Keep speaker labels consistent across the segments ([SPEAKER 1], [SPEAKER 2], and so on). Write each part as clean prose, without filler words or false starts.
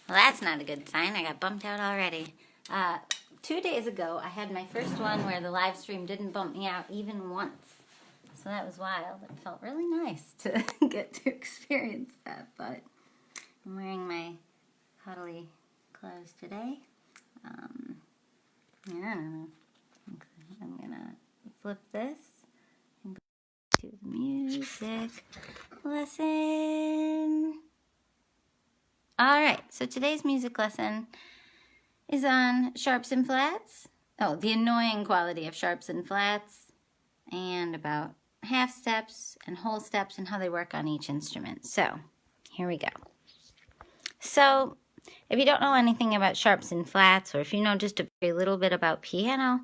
[SPEAKER 1] Well, that's not a good sign. I got bumped out already. 2 days ago, I had my first one where the live stream didn't bump me out even once. So that was wild. It felt really nice to get to experience that. But I'm wearing my cuddly clothes today. Yeah, I don't know. I'm going to flip this and go to the music lesson. All right, so today's music lesson is on sharps and flats. Oh, the annoying quality of sharps and flats, and about half steps and whole steps and how they work on each instrument. So, here we go. So, if you don't know anything about sharps and flats, or if you know just a very little bit about piano,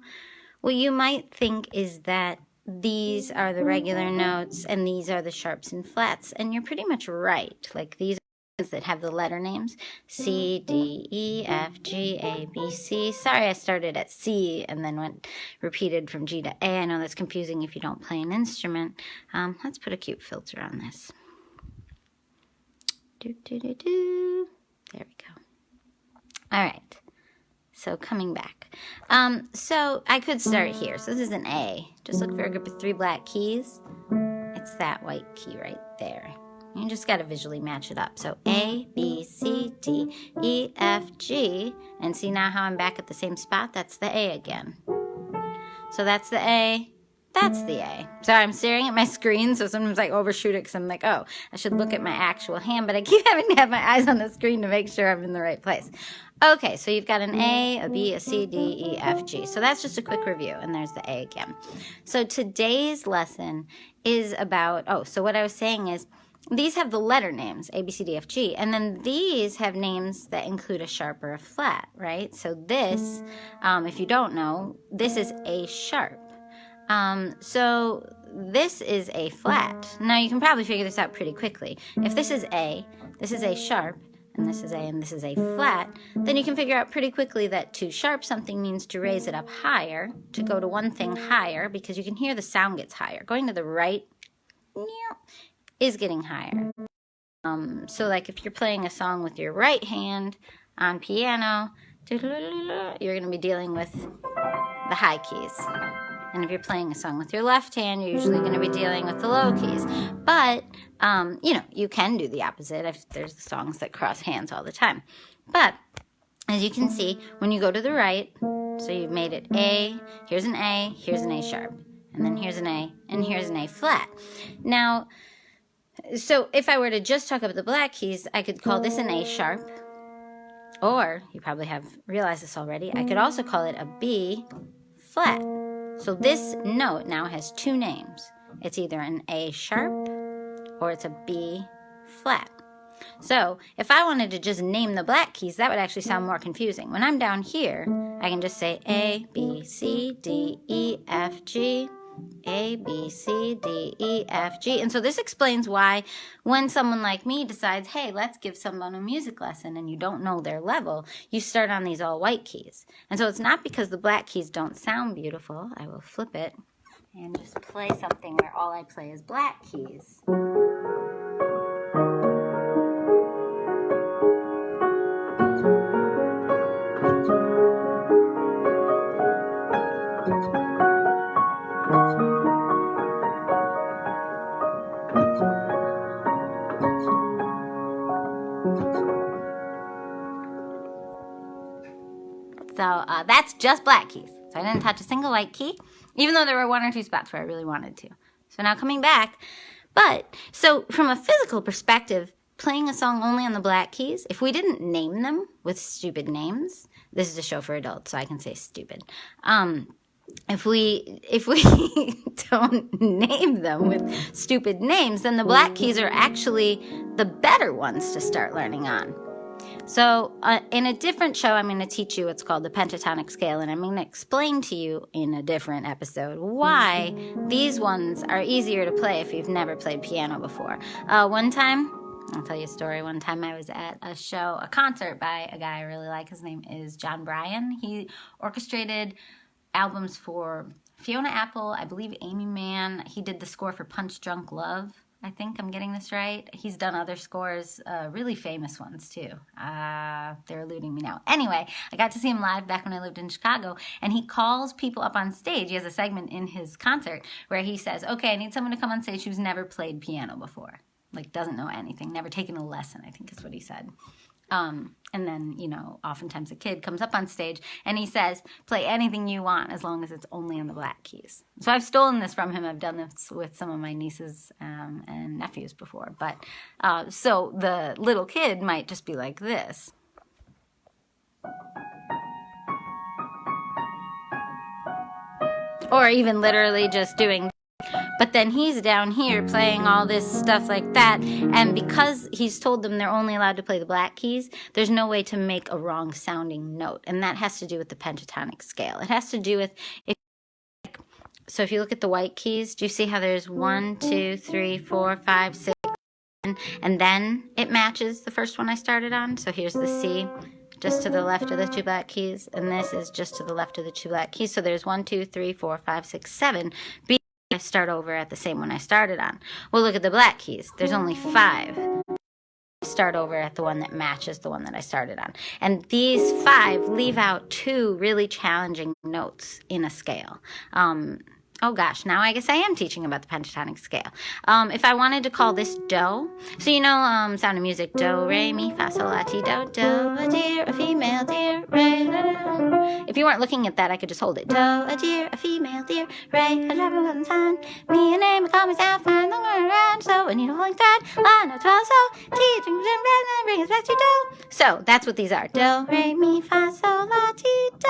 [SPEAKER 1] what you might think is that these are the regular notes and these are the sharps and flats, and you're pretty much right. Like, these that have the letter names C, D, E, F, G, A, B, C. Sorry I started at C and then repeated from G to A. I know that's confusing if you don't play an instrument. Let's put a cute filter on this. There we go. All right. So coming back. So I could start here. So this is an A. Just look for a group of 3 black keys. It's that white key right there. You just got to visually match it up. So A, B, C, D, E, F, G. And see now how I'm back at the same spot? That's the A again. So that's the A. That's the A. Sorry, I'm staring at my screen, so sometimes I overshoot it because I'm like, oh, I should look at my actual hand. But I keep having to have my eyes on the screen to make sure I'm in the right place. Okay, so you've got an A, a B, a C, D, E, F, G. So that's just a quick review, and there's the A again. So today's lesson is about, so what I was saying is, these have the letter names, A, B, C, D, F, G, and then these have names that include a sharp or a flat, right? So this, if you don't know, this is A sharp. So this is A flat. Now you can probably figure this out pretty quickly. If this is A sharp, and this is A, and this is A flat, then you can figure out pretty quickly that to sharp something means to raise it up higher, to go to one thing higher, because you can hear the sound gets higher. Going to the right is getting higher. So like if you're playing a song with your right hand on piano, you're going to be dealing with the high keys. And if you're playing a song with your left hand, you're usually going to be dealing with the low keys. But, you can do the opposite. There's songs that cross hands all the time. But, as you can see, when you go to the right, so you've made it A, here's an A, here's an A sharp. And then here's an A, and here's an A flat. Now, so if I were to just talk about the black keys, I could call this an A sharp. Or, you probably have realized this already, I could also call it a B flat. So this note now has 2 names. It's either an A sharp or it's a B flat. So if I wanted to just name the black keys, that would actually sound more confusing. When I'm down here, I can just say A, B, C, D, E, F, G. A, B, C, D, E, F, G. And so this explains why when someone like me decides, hey, let's give someone a music lesson and you don't know their level, you start on these all white keys. And so it's not because the black keys don't sound beautiful. I will flip it and just play something where all I play is black keys. So that's just black keys. So I didn't touch a single white key, even though there were 1 or 2 spots where I really wanted to. So now coming back, so from a physical perspective, playing a song only on the black keys, if we didn't name them with stupid names, this is a show for adults, so I can say stupid. If we don't name them with stupid names, then the black keys are actually the better ones to start learning on. So in a different show, I'm going to teach you what's called the pentatonic scale, and I'm going to explain to you in a different episode why these ones are easier to play if you've never played piano before. One time, I'll tell you a story. One time I was at a concert by a guy I really like. His name is John Bryan. He orchestrated albums for Fiona Apple, I believe Amy Mann. He did the score for Punch Drunk Love. I think I'm getting this right. He's done other scores, really famous ones too. They're eluding me now. Anyway, I got to see him live back when I lived in Chicago, and he calls people up on stage. He has a segment in his concert where he says, okay, I need someone to come on stage who's never played piano before. Like, doesn't know anything, never taken a lesson, I think is what he said. And then, you know, oftentimes a kid comes up on stage and he says, play anything you want as long as it's only on the black keys. So I've stolen this from him. I've done this with some of my nieces and nephews before. But so the little kid might just be like this. Or even literally just doing. But then he's down here playing all this stuff like that. And because he's told them they're only allowed to play the black keys, there's no way to make a wrong sounding note. And that has to do with the pentatonic scale. It has to do with, so if you look at the white keys, do you see how there's 1, 2, 3, 4, 5, 6, 7, and then it matches the first one I started on? So here's the C, just to the left of the 2 black keys. And this is just to the left of the 2 black keys. So there's 1, 2, 3, 4, 5, 6, 7. B, I start over at the same one I started on. Well, look at the black keys. There's only 5. Start over at the one that matches the one that I started on. And these 5 leave out 2 really challenging notes in a scale. Oh gosh, now I guess I am teaching about the pentatonic scale. If I wanted to call this do, so you know Sound of Music, do, re, mi, fa, sol, la, ti, do, a deer, a female deer, re, da, da. If you weren't looking at that, I could just hold it. Do, a deer, a female deer, re, a drop of golden sun, me a name, I call myself, find the word around, so I need a holding thread, la, no, twelve, so, ti, bring us back to do. So that's what these are. Do, re, mi, fa, sol, la, ti, do.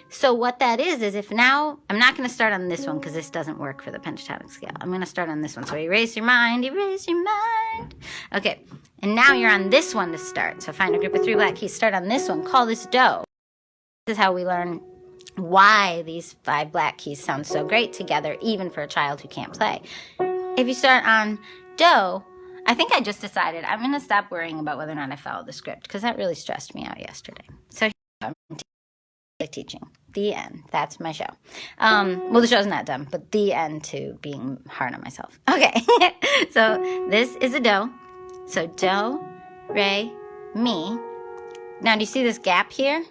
[SPEAKER 1] So what that is if now, I'm not going to start on this one because this doesn't work for the pentatonic scale. I'm going to start on this one. So erase your mind, erase your mind. Okay, and now you're on this one to start. So find a group of 3 black keys, start on this one, call this do. This is how we learn why these 5 black keys sound so great together, even for a child who can't play. If you start on do, I think I just decided I'm going to stop worrying about whether or not I follow the script because that really stressed me out yesterday. So I'm teaching. The end. That's my show. Well, the show's not done, but the end to being hard on myself. Okay. So this is a do. So do, re, mi. Now, do you see this gap here?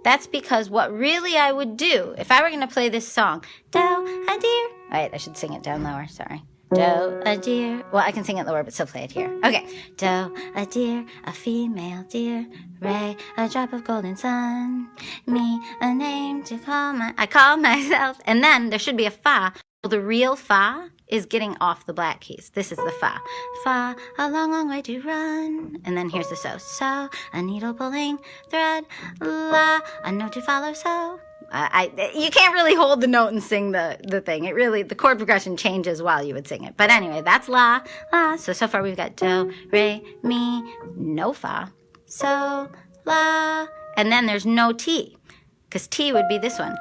[SPEAKER 1] That's because what really I would do, if I were going to play this song, do, a deer. Wait, I should sing it down lower. Sorry. Do, a deer. Well, I can sing it lower, but still play it here. Okay. Do, a deer, a female deer. Re, a drop of golden sun. Me, a name to call I call myself. And then there should be a fa. Well, the real fa is getting off the black keys. This is the fa. Fa, a long, long way to run. And then here's the so. So, a needle pulling thread. La, a note to follow, so. You can't really hold the note and sing the thing. It really, the chord progression changes while you would sing it. But anyway, that's la, la. So far we've got do, re, mi, no fa, so, la. And then there's no T, because T would be this one.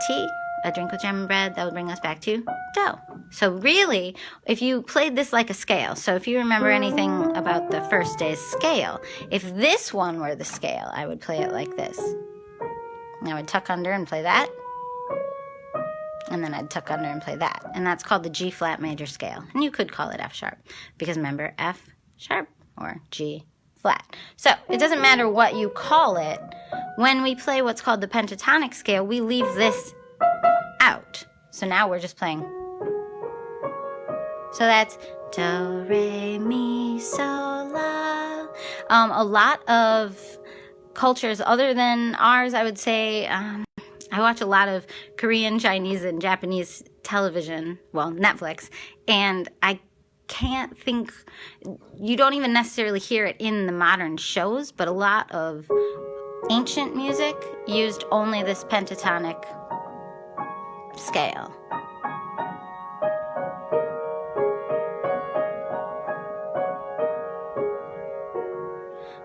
[SPEAKER 1] T, a drink with jam and bread, that would bring us back to do. So really, if you played this like a scale, so if you remember anything about the first day's scale, if this one were the scale, I would play it like this. I would tuck under and play that. And then I'd tuck under and play that. And that's called the G flat major scale. And you could call it F sharp. Because remember, F sharp or G flat. So it doesn't matter what you call it. When we play what's called the pentatonic scale, we leave this out. So now we're just playing. So that's do, re, mi, so, la. A lot of cultures other than ours, I would say, I watch a lot of Korean, Chinese, and Japanese television, well, Netflix, and I can't think, you don't even necessarily hear it in the modern shows, but a lot of ancient music used only this pentatonic scale.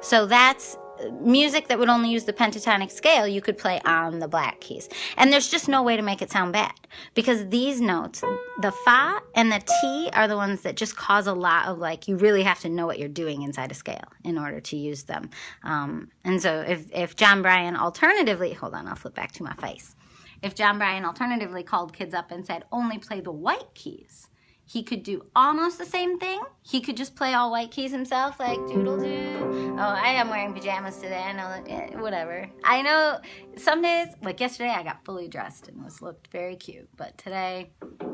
[SPEAKER 1] So that's music that would only use the pentatonic scale, you could play on the black keys. And there's just no way to make it sound bad. Because these notes, the fa and the T are the ones that just cause a lot of, like, you really have to know what you're doing inside a scale in order to use them. And so if John Bryan alternatively, hold on, I'll flip back to my face. If John Bryan alternatively called kids up and said, only play the white keys, he could do almost the same thing. He could just play all white keys himself, like doodle-doo. Oh, I am wearing pajamas today. I know that, yeah, whatever. I know some days, like yesterday, I got fully dressed and looked very cute. But today,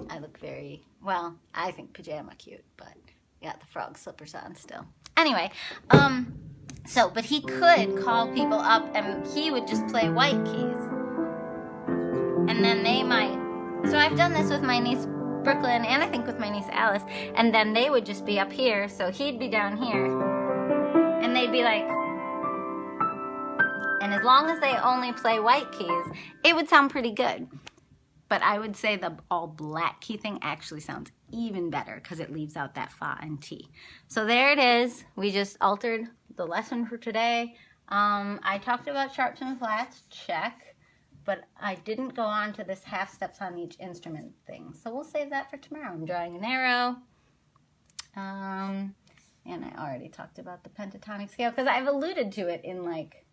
[SPEAKER 1] I look very, well, I think pajama cute, but got the frog slippers on still. Anyway, but he could call people up and he would just play white keys. And then they might, so I've done this with my niece Brooklyn, and I think with my niece Alice, and then they would just be up here, so he'd be down here, and they'd be like, and as long as they only play white keys, it would sound pretty good. But I would say the all black key thing actually sounds even better because it leaves out that fa and t. So there it is. We just altered the lesson for today. I talked about sharps and flats, check. But I didn't go on to this half steps on each instrument thing. So we'll save that for tomorrow. I'm drawing an arrow. And I already talked about the pentatonic scale because I've alluded to it in like,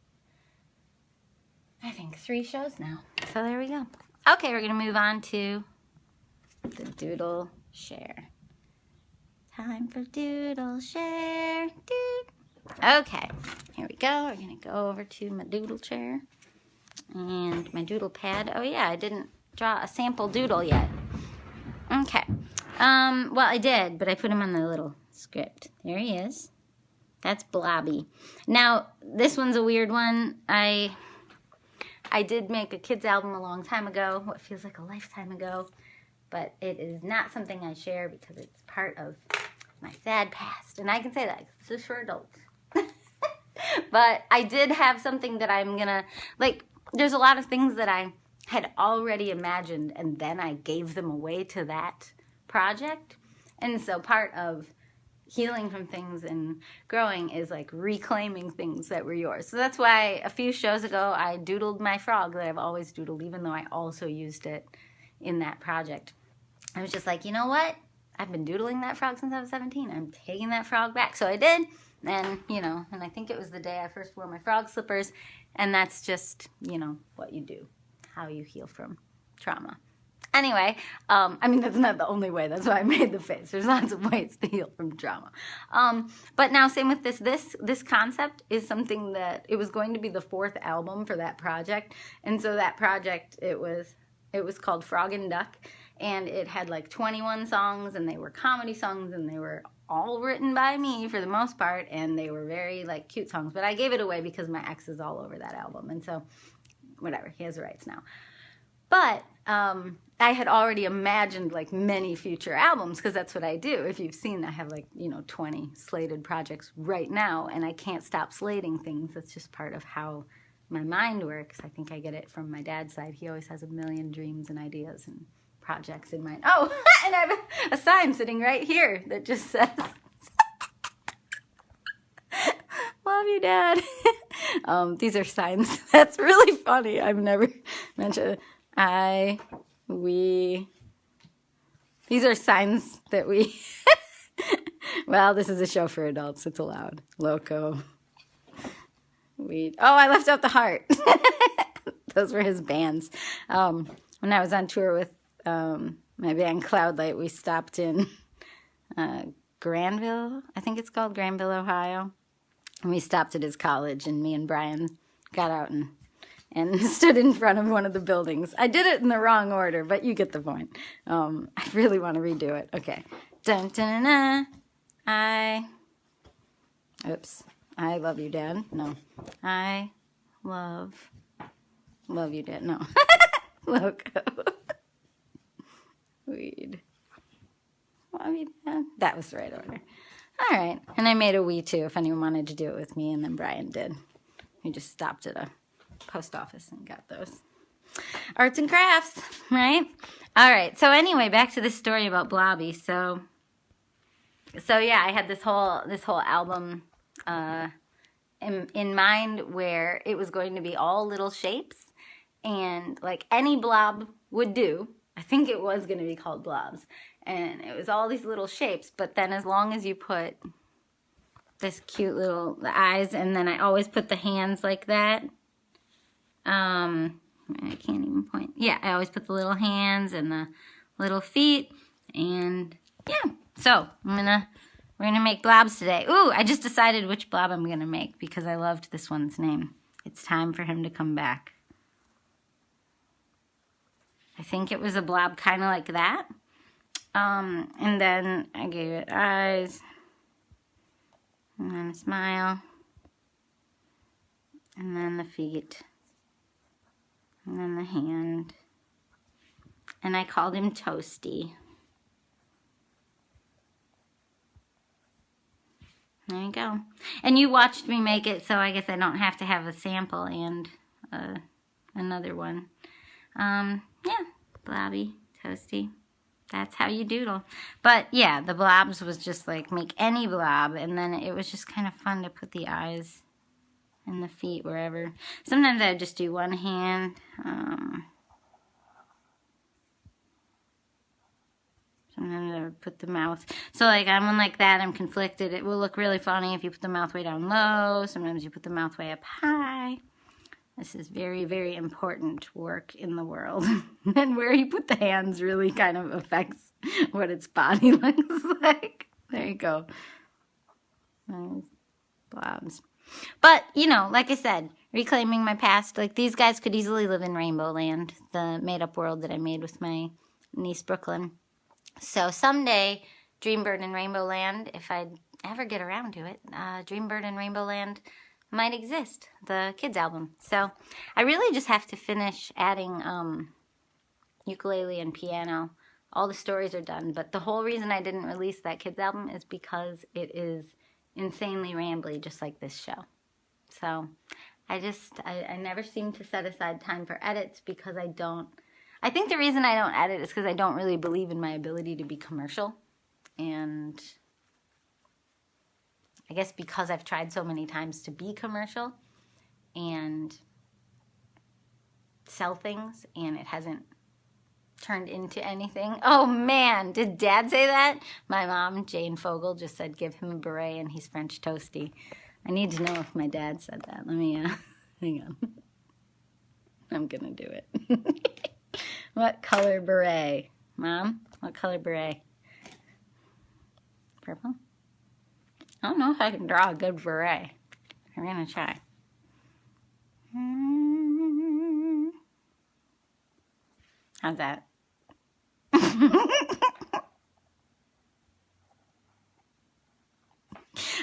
[SPEAKER 1] I think 3 shows now. So there we go. Okay, we're going to move on to the doodle share. Time for doodle share. Okay, here we go. We're going to go over to my doodle chair. And my doodle pad. Oh yeah, I didn't draw a sample doodle yet. Okay. Well, I did, but I put him on the little script. There he is. That's Blobby. Now, this one's a weird one. I did make a kids album a long time ago, what feels like a lifetime ago, but it is not something I share because it's part of my sad past. And I can say that because this is for adults. But I did have something that I'm gonna, like, there's a lot of things that I had already imagined and then I gave them away to that project. And so part of healing from things and growing is like reclaiming things that were yours. So that's why a few shows ago I doodled my frog that I've always doodled, even though I also used it in that project. I was just like, you know what? I've been doodling that frog since I was 17. I'm taking that frog back. So I did. And, you know, and I think it was the day I first wore my frog slippers. And that's just, you know, what you do, how you heal from trauma. Anyway, I mean, that's not the only way. That's why I made the face. There's lots of ways to heal from trauma. But now, same with this concept is something that, it was going to be the 4th album for that project. And so that project, it was called Frog and Duck. And it had like 21 songs, and they were comedy songs, and they were all written by me for the most part, and they were very like cute songs. But I gave it away because my ex is all over that album, and so whatever, he has the rights now. But I had already imagined like many future albums because that's what I do. If you've seen, I have like, you know, 20 slated projects right now, and I can't stop slating things. That's just part of how my mind works. I think I get it from my dad's side. He always has a million dreams and ideas and projects in mind. Oh, and I have a sign sitting right here that just says, love you, Dad. These are signs. That's really funny. I've never mentioned these are signs that we, well, this is a show for adults. It's allowed. Loco. Weed. Oh, I left out the heart. Those were his bands. When I was on tour with my band Cloudlight, we stopped in Granville, I think it's called Granville, Ohio. And we stopped at his college, and me and Brian got out and stood in front of one of the buildings. I did it in the wrong order, but you get the point. I really want to redo it. Okay. Dun, dun, dun, dun. I love you, Dad. No. I love you, Dad. No. Loco. Weed. Love you, Dad. That was the right order. All right. And I made a we too if anyone wanted to do it with me, and then Brian did. We just stopped at a post office and got those. Arts and crafts, right? All right. So anyway, back to this story about Blobby. So yeah, I had this whole album in mind where it was going to be all little shapes, and like any blob would do. I think it was going to be called blobs, and it was all these little shapes. But then as long as you put this cute little the eyes, and then I always put the hands like that. I can't even point. Yeah, I always put the little hands and the little feet, and yeah, so we're gonna make blobs today. Ooh, I just decided which blob I'm gonna make because I loved this one's name. It's time for him to come back. I think it was a blob kind of like that. And then I gave it eyes, and then a smile, and then the feet, and then the hand, and I called him Toasty. There you go. And you watched me make it, so I guess I don't have to have a sample and another one. Yeah, blobby, Toasty. That's how you doodle. But yeah, the blobs was just like make any blob, and then it was just kind of fun to put the eyes and the feet wherever. Sometimes I just do one hand. Sometimes I would put the mouth. So like on one like that, I'm conflicted. It will look really funny if you put the mouth way down low. Sometimes you put the mouth way up high. This is very, very important work in the world. And where you put the hands really kind of affects what its body looks like. There you go. Nice blobs. But, you know, like I said, reclaiming my past. Like, these guys could easily live in Rainbowland, the made-up world that I made with my niece, Brooklyn. So someday, Dreambird in Rainbowland, if I ever get around to it, Dreambird in Rainbowland might exist, the kids album. So I really just have to finish adding ukulele and piano. All the stories are done, but the whole reason I didn't release that kids album is because it is insanely rambly, just like this show. So I never seem to set aside time for edits because I think the reason I don't edit is because I don't really believe in my ability to be commercial. And I guess because I've tried so many times to be commercial and sell things, and it hasn't turned into anything. Oh man, did Dad say that? My mom, Jane Fogel, just said give him a beret and he's French toasty. I need to know if my dad said that. Let me, hang on. I'm gonna do it. What color beret? Mom, what color beret? Purple? I don't know if I can draw a good beret. We're gonna try. How's that?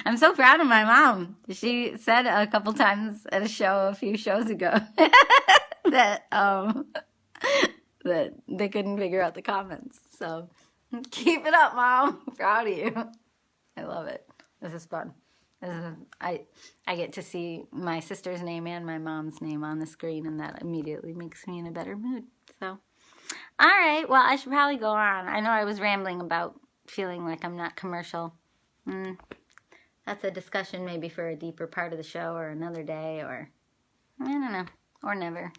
[SPEAKER 1] I'm so proud of my mom. She said a couple times at a show a few shows ago that that they couldn't figure out the comments. So keep it up, Mom. I'm proud of you. I love it. This is fun. I get to see my sister's name and my mom's name on the screen, and that immediately makes me in a better mood. So, all right. Well, I should probably go on. I know I was rambling about feeling like I'm not commercial. That's a discussion maybe for a deeper part of the show or another day, or I don't know, or never.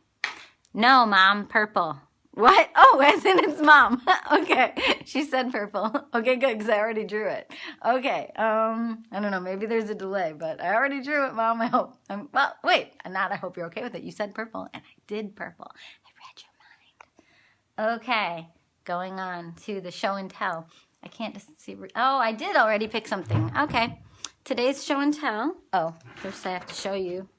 [SPEAKER 1] No, Mom, purple. What? Oh, as in it's Mom. Okay, she said purple. Okay, good, because I already drew it. Okay, I don't know, maybe there's a delay, but I already drew it, Mom, I hope. Well, wait, I hope you're okay with it. You said purple, and I did purple. I read your mind. Okay, going on to the show and tell. I can't just see. Oh, I did already pick something. Okay, today's show and tell. Oh, first I have to show you.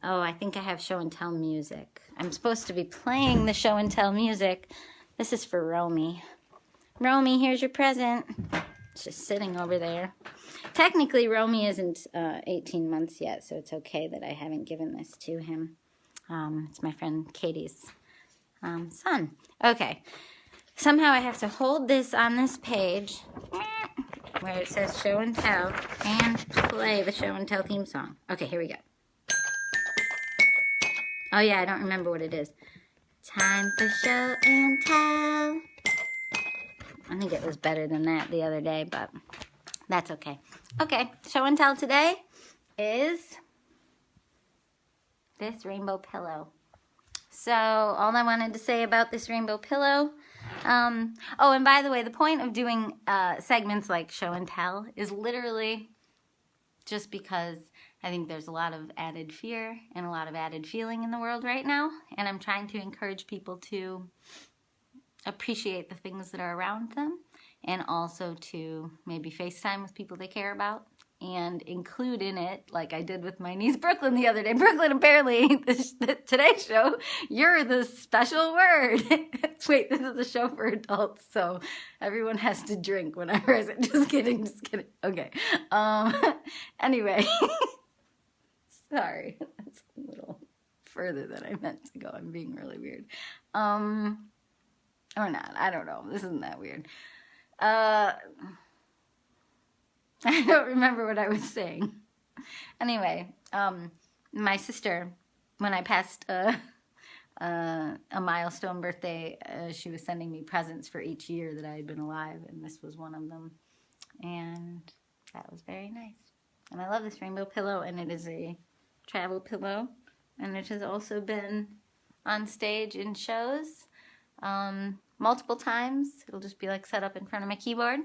[SPEAKER 1] Oh, I think I have show and tell music. I'm supposed to be playing the show and tell music. This is for Romy. Romy, here's your present. It's just sitting over there. Technically, Romy isn't 18 months yet, so it's okay that I haven't given this to him. It's my friend Katie's son. Okay. Somehow I have to hold this on this page where it says show and tell and play the show and tell theme song. Okay, here we go. Oh yeah, I don't remember what it is. Time for show and tell. I think it was better than that the other day, but that's okay. Okay, show and tell today is this rainbow pillow. So all I wanted to say about this rainbow pillow, oh, and by the way, the point of doing segments like show and tell is literally just because I think there's a lot of added fear and a lot of added feeling in the world right now, and I'm trying to encourage people to appreciate the things that are around them and also to maybe FaceTime with people they care about and include in it, like I did with my niece Brooklyn the other day. Brooklyn, apparently, today's show, you're the special word. Wait, this is a show for adults, so everyone has to drink whenever I say, just kidding. Okay. Anyway, sorry, that's a little further than I meant to go. I'm being really weird. Or not, I don't know. This isn't that weird. I don't remember what I was saying. Anyway, my sister, when I passed a milestone birthday, she was sending me presents for each year that I had been alive, and this was one of them. And that was very nice. And I love this rainbow pillow, and it is a travel pillow. And it has also been on stage in shows multiple times. It'll just be like set up in front of my keyboard.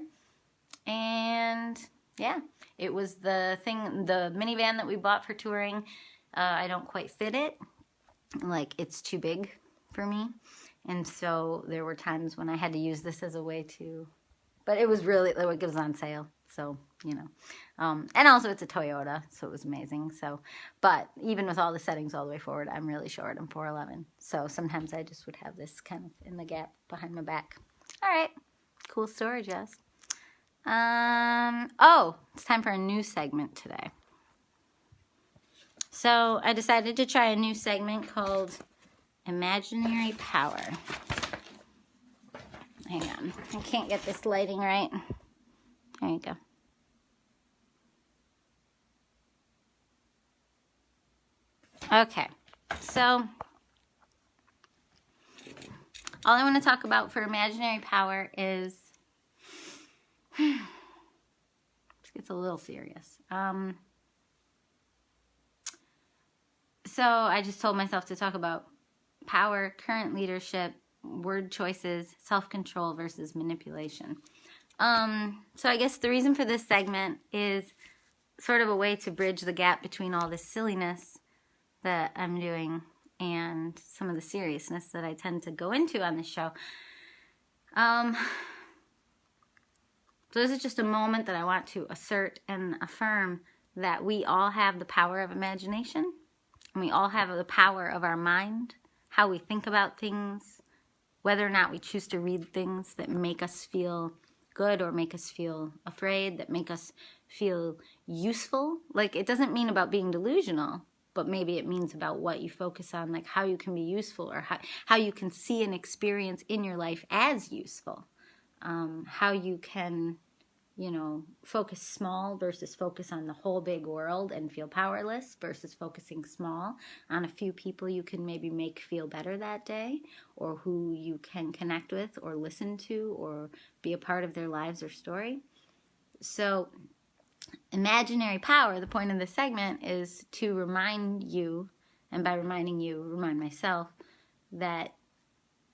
[SPEAKER 1] And yeah, it was the minivan that we bought for touring. I don't quite fit it. Like, it's too big for me. And so there were times when I had to use this as a way to, but it was really, it was on sale. So, you know, and also it's a Toyota, so it was amazing. So, but even with all the settings all the way forward, I'm really short. I'm 4'11". So sometimes I just would have this kind of in the gap behind my back. All right. Cool storage, yes. Oh, it's time for a new segment today. So I decided to try a new segment called Imaginary Power. Hang on, I can't get this lighting right. There you go. Okay, so all I want to talk about for imaginary power is, it gets a little serious. So I just told myself to talk about power, current leadership, word choices, self-control versus manipulation. So I guess the reason for this segment is sort of a way to bridge the gap between all this silliness that I'm doing and some of the seriousness that I tend to go into on this show. So this is just a moment that I want to assert and affirm that we all have the power of imagination, and we all have the power of our mind, how we think about things, whether or not we choose to read things that make us feel good or make us feel afraid, that make us feel useful. Like, it doesn't mean about being delusional, but maybe it means about what you focus on, like how you can be useful, or how you can see an experience in your life as useful. How you can, you know, focus small versus focus on the whole big world and feel powerless, versus focusing small on a few people you can maybe make feel better that day, or who you can connect with or listen to or be a part of their lives or story. So imaginary power, the point of this segment is to remind you, and by reminding you, remind myself, that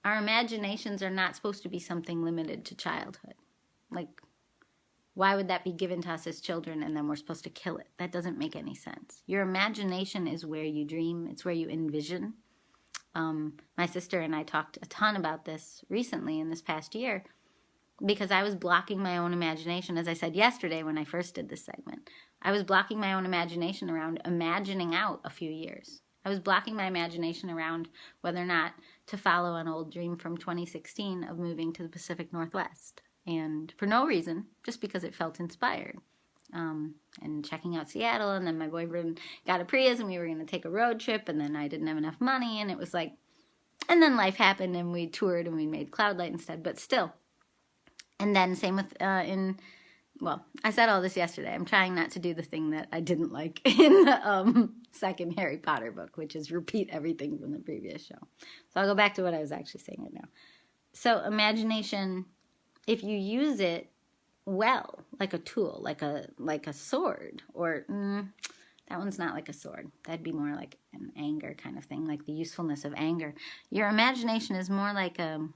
[SPEAKER 1] our imaginations are not supposed to be something limited to childhood. Like, why would that be given to us as children and then we're supposed to kill it? That doesn't make any sense. Your imagination is where you dream. It's where you envision. My sister and I talked a ton about this recently in this past year, because I was blocking my own imagination. As I said yesterday when I first did this segment, I was blocking my own imagination around imagining out a few years. I was blocking my imagination around whether or not to follow an old dream from 2016 of moving to the Pacific Northwest. And for no reason, just because it felt inspired. And checking out Seattle, and then my boyfriend got a Prius and we were going to take a road trip, and then I didn't have enough money, and it was like, and then life happened and we toured and we made Cloudlight instead, but still. And then same with, well, I said all this yesterday. I'm trying not to do the thing that I didn't like in the second Harry Potter book, which is repeat everything from the previous show. So I'll go back to what I was actually saying right now. So imagination, if you use it well, like a tool, like a sword, or that one's not like a sword. That'd be more like an anger kind of thing, like the usefulness of anger. Your imagination is more like the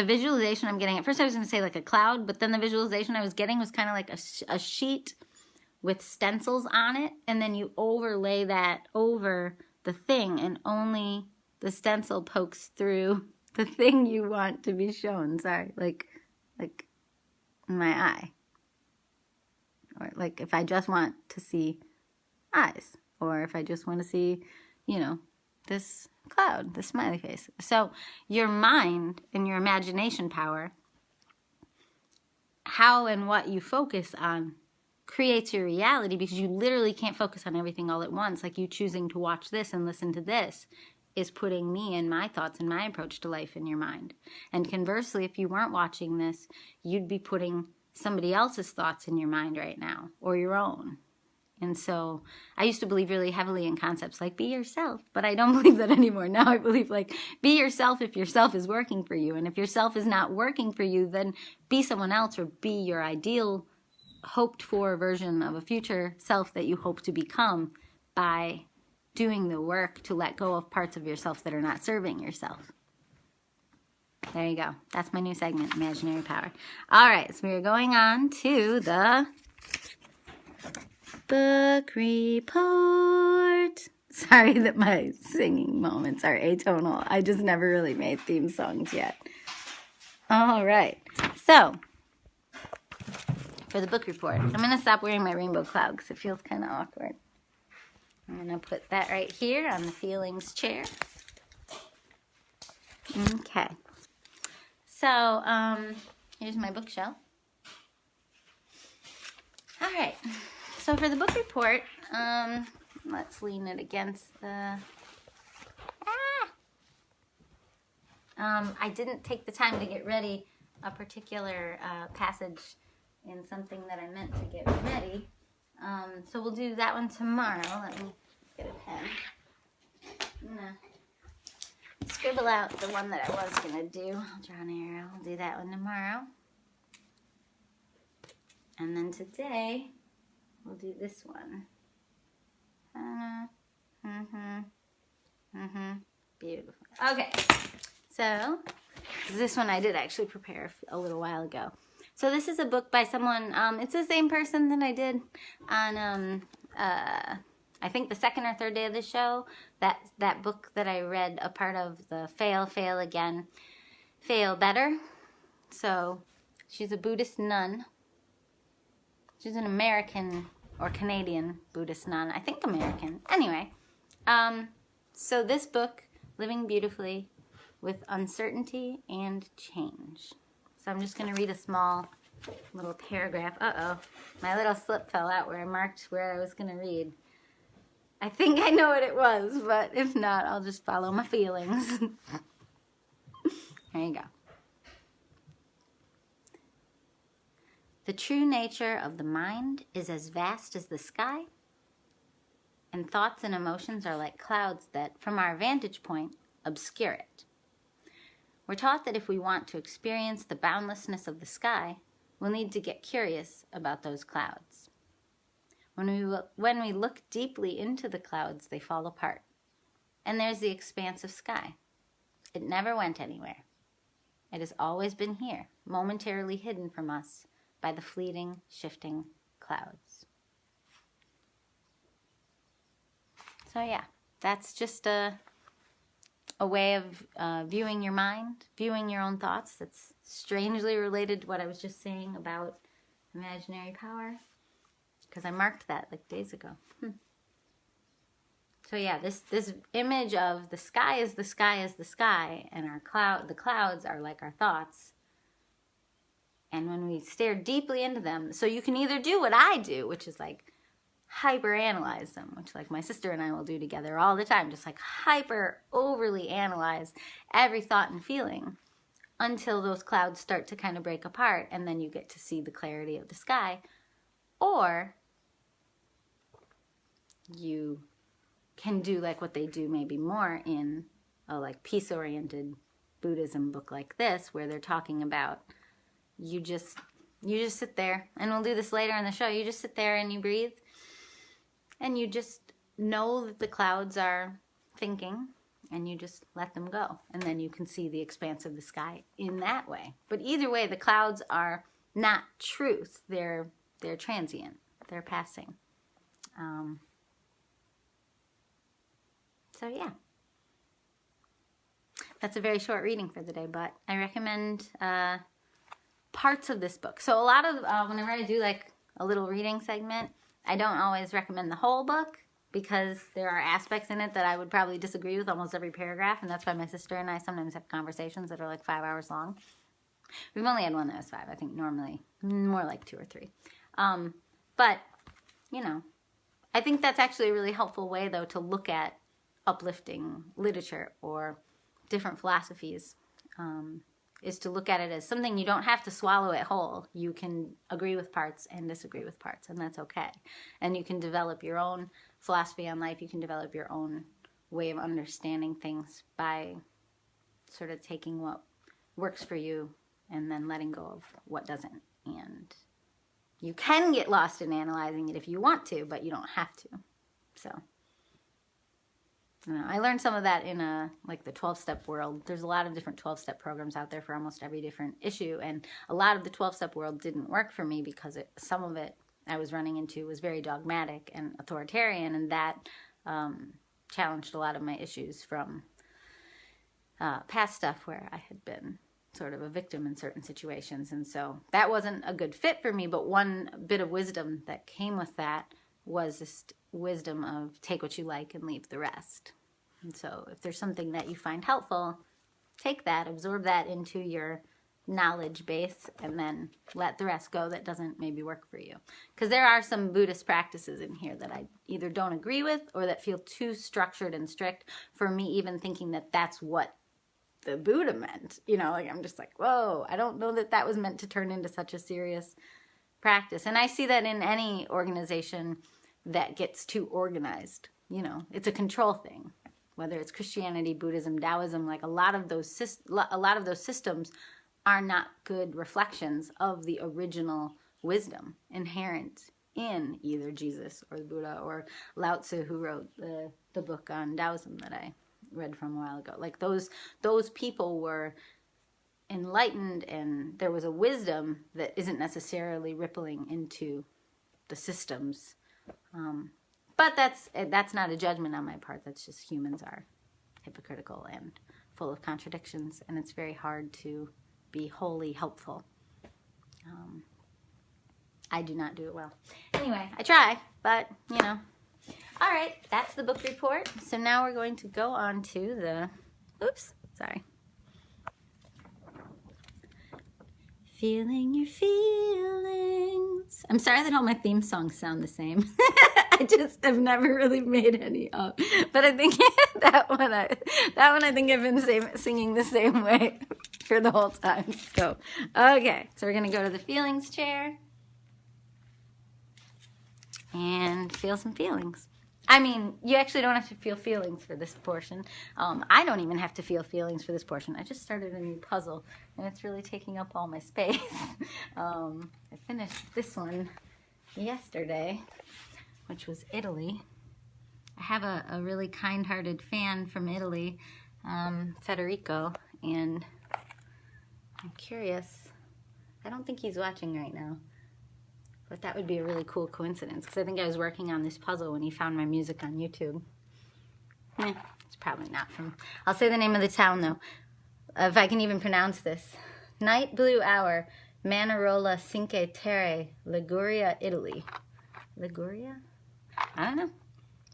[SPEAKER 1] visualization I'm getting, at first I was going to say like a cloud, but then the visualization I was getting was kind of like a sheet with stencils on it, and then you overlay that over the thing, and only the stencil pokes through the thing you want to be shown. Sorry, like my eye. Or like if I just want to see eyes. Or if I just want to see, you know, this cloud, this smiley face. So your mind and your imagination power, how and what you focus on creates your reality, because you literally can't focus on everything all at once. Like you choosing to watch this and listen to this is putting me and my thoughts and my approach to life in your mind. And conversely, if you weren't watching this, you'd be putting somebody else's thoughts in your mind right now, or your own. And so I used to believe really heavily in concepts like be yourself, but I don't believe that anymore. Now I believe like be yourself if yourself is working for you. And if yourself is not working for you, then be someone else, or be your ideal hoped for version of a future self that you hope to become by doing the work to let go of parts of yourself that are not serving yourself. There you go. That's my new segment, Imaginary Power. All right, so we're going on to the book report. Sorry that my singing moments are atonal. I just never really made theme songs yet. All right, so for the book report, I'm going to stop wearing my rainbow cloud because it feels kind of awkward. I'm going to put that right here on the feelings chair. Okay. So, here's my bookshelf. All right. So for the book report, let's lean it against the... I didn't take the time to get ready a particular passage in something that I meant to get ready. So we'll do that one tomorrow. Let me get a pen. I'm gonna scribble out the one that I was gonna do. I'll draw an arrow. I'll do that one tomorrow. And then today, we'll do this one. Beautiful. Okay. So, this one I did actually prepare a little while ago. So this is a book by someone, it's the same person that I did on, I think the second or third day of the show. That book that I read a part of, the Fail, Fail Again, Fail Better. So she's a Buddhist nun. She's an American or Canadian Buddhist nun. I think American. Anyway, so this book, Living Beautifully with Uncertainty and Change. So I'm just going to read a small little paragraph. Uh-oh, my little slip fell out where I marked where I was going to read. I think I know what it was, but if not, I'll just follow my feelings. There you go. The true nature of the mind is as vast as the sky, and thoughts and emotions are like clouds that, from our vantage point, obscure it. We're taught that if we want to experience the boundlessness of the sky, we'll need to get curious about those clouds. When we look deeply into the clouds, they fall apart. And there's the expanse of sky. It never went anywhere. It has always been here, momentarily hidden from us by the fleeting, shifting clouds. So yeah, that's just a way of viewing your mind, viewing your own thoughts. That's strangely related to what I was just saying about imaginary power, because I marked that like days ago. So yeah, this image of the sky is the sky is the sky, and the clouds are like our thoughts. And when we stare deeply into them, so you can either do what I do, which is like hyper-analyze them, which like my sister and I will do together all the time, just like overly analyze every thought and feeling until those clouds start to kind of break apart, and then you get to see the clarity of the sky. Or you can do like what they do maybe more in a like peace-oriented Buddhism book like this, where they're talking about you just sit there, and we'll do this later in the show. You just sit there and you breathe, and you just know that the clouds are thinking, and you just let them go, and then you can see the expanse of the sky in that way. But either way, the clouds are not truth. They're transient. They're passing. So yeah. that's a very short reading for the day, but I recommend parts of this book. So a lot of, whenever I do like a little reading segment, I don't always recommend the whole book because there are aspects in it that I would probably disagree with almost every paragraph, and that's why my sister and I sometimes have conversations that are like 5 hours long. We've only had one that was 5. I think normally more like 2 or 3. But, you know, I think that's actually a really helpful way, though, to look at uplifting literature or different philosophies, is to look at it as something you don't have to swallow it whole. You can agree with parts and disagree with parts, and that's okay. And you can develop your own philosophy on life. You can develop your own way of understanding things by sort of taking what works for you and then letting go of what doesn't. And you can get lost in analyzing it if you want to, but you don't have to. So, I learned some of that in like the 12-step world. There's a lot of different 12-step programs out there for almost every different issue, and a lot of the 12-step world didn't work for me because some of it I was running into was very dogmatic and authoritarian, and that challenged a lot of my issues from past stuff where I had been sort of a victim in certain situations, and so that wasn't a good fit for me. But one bit of wisdom that came with that was this wisdom of take what you like and leave the rest. And so if there's something that you find helpful, take that, absorb that into your knowledge base, and then let the rest go that doesn't maybe work for you. Because there are some Buddhist practices in here that I either don't agree with or that feel too structured and strict for me even thinking that that's what the Buddha meant. You know, like I'm just like, whoa, I don't know that that was meant to turn into such a serious practice. And I see that in any organization that gets too organized. You know, it's a control thing. Whether it's Christianity, Buddhism, Taoism, like a lot of those systems are not good reflections of the original wisdom inherent in either Jesus or the Buddha or Lao Tzu, who wrote the book on Taoism that I read from a while ago. Like those people were enlightened, and there was a wisdom that isn't necessarily rippling into the systems. But that's not a judgment on my part. That's just humans are hypocritical and full of contradictions, and it's very hard to be wholly helpful. I do not do it well. Anyway, I try, but, you know. All right, that's the book report. So now we're going to go on to the, feeling your feelings. I'm sorry that all my theme songs sound the same. I just have never really made any up. But I think that one I think I've been singing the same way for the whole time. So, okay. So we're going to go to the feelings chair and feel some feelings. I mean, you actually don't have to feel feelings for this portion. I don't even have to feel feelings for this portion. I just started a new puzzle, and it's really taking up all my space. I finished this one yesterday, which was Italy. I have a really kind-hearted fan from Italy, Federico, and I'm curious. I don't think he's watching right now. But that would be a really cool coincidence, because I think I was working on this puzzle when he found my music on YouTube. It's probably not from... I'll say the name of the town, though, if I can even pronounce this. Night Blue Hour, Manarola Cinque Terre, Liguria, Italy. Liguria? I don't know.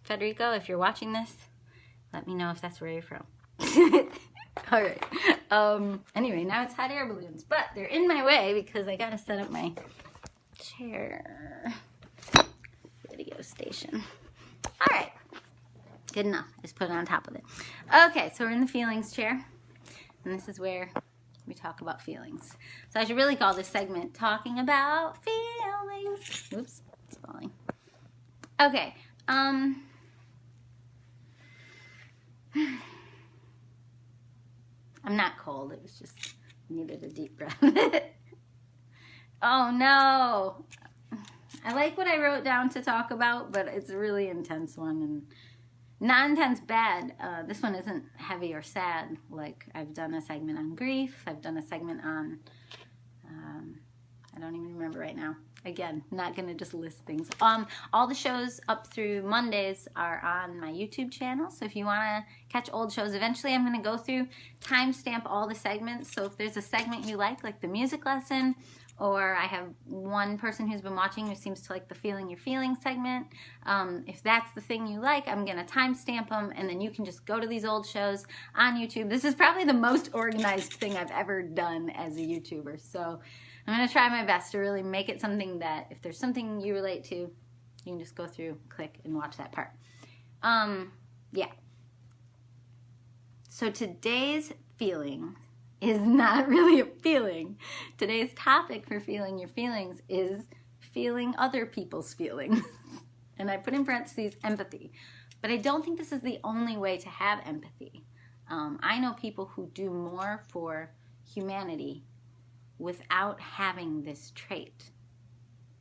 [SPEAKER 1] Federico, if you're watching this, let me know if that's where you're from. All right. Anyway, now it's hot air balloons, but they're in my way because I got to set up my chair video station. All right, good enough. Just put it on top of it. Okay, so we're in the feelings chair, and this is where we talk about feelings. So I should really call this segment talking about feelings. Oops, it's falling. Okay, I'm not cold. It was just needed a deep breath. Oh no, I like what I wrote down to talk about, but it's a really intense one, and not intense bad. This one isn't heavy or sad. Like I've done a segment on grief. I've done a segment on, I don't even remember right now. Again, not gonna just list things. All the shows up through Mondays are on my YouTube channel. So if you wanna catch old shows, eventually I'm gonna go through, timestamp all the segments. So if there's a segment you like the music lesson, or I have one person who's been watching who seems to like the Feeling Your Feelings segment. If that's the thing you like, I'm gonna timestamp them, and then you can just go to these old shows on YouTube. This is probably the most organized thing I've ever done as a YouTuber. So I'm gonna try my best to really make it something that if there's something you relate to, you can just go through, click, and watch that part. Yeah. So today's feeling is not really a feeling. Today's topic for Feeling Your Feelings is feeling other people's feelings. And I put in parentheses empathy. But I don't think this is the only way to have empathy. I know people who do more for humanity without having this trait.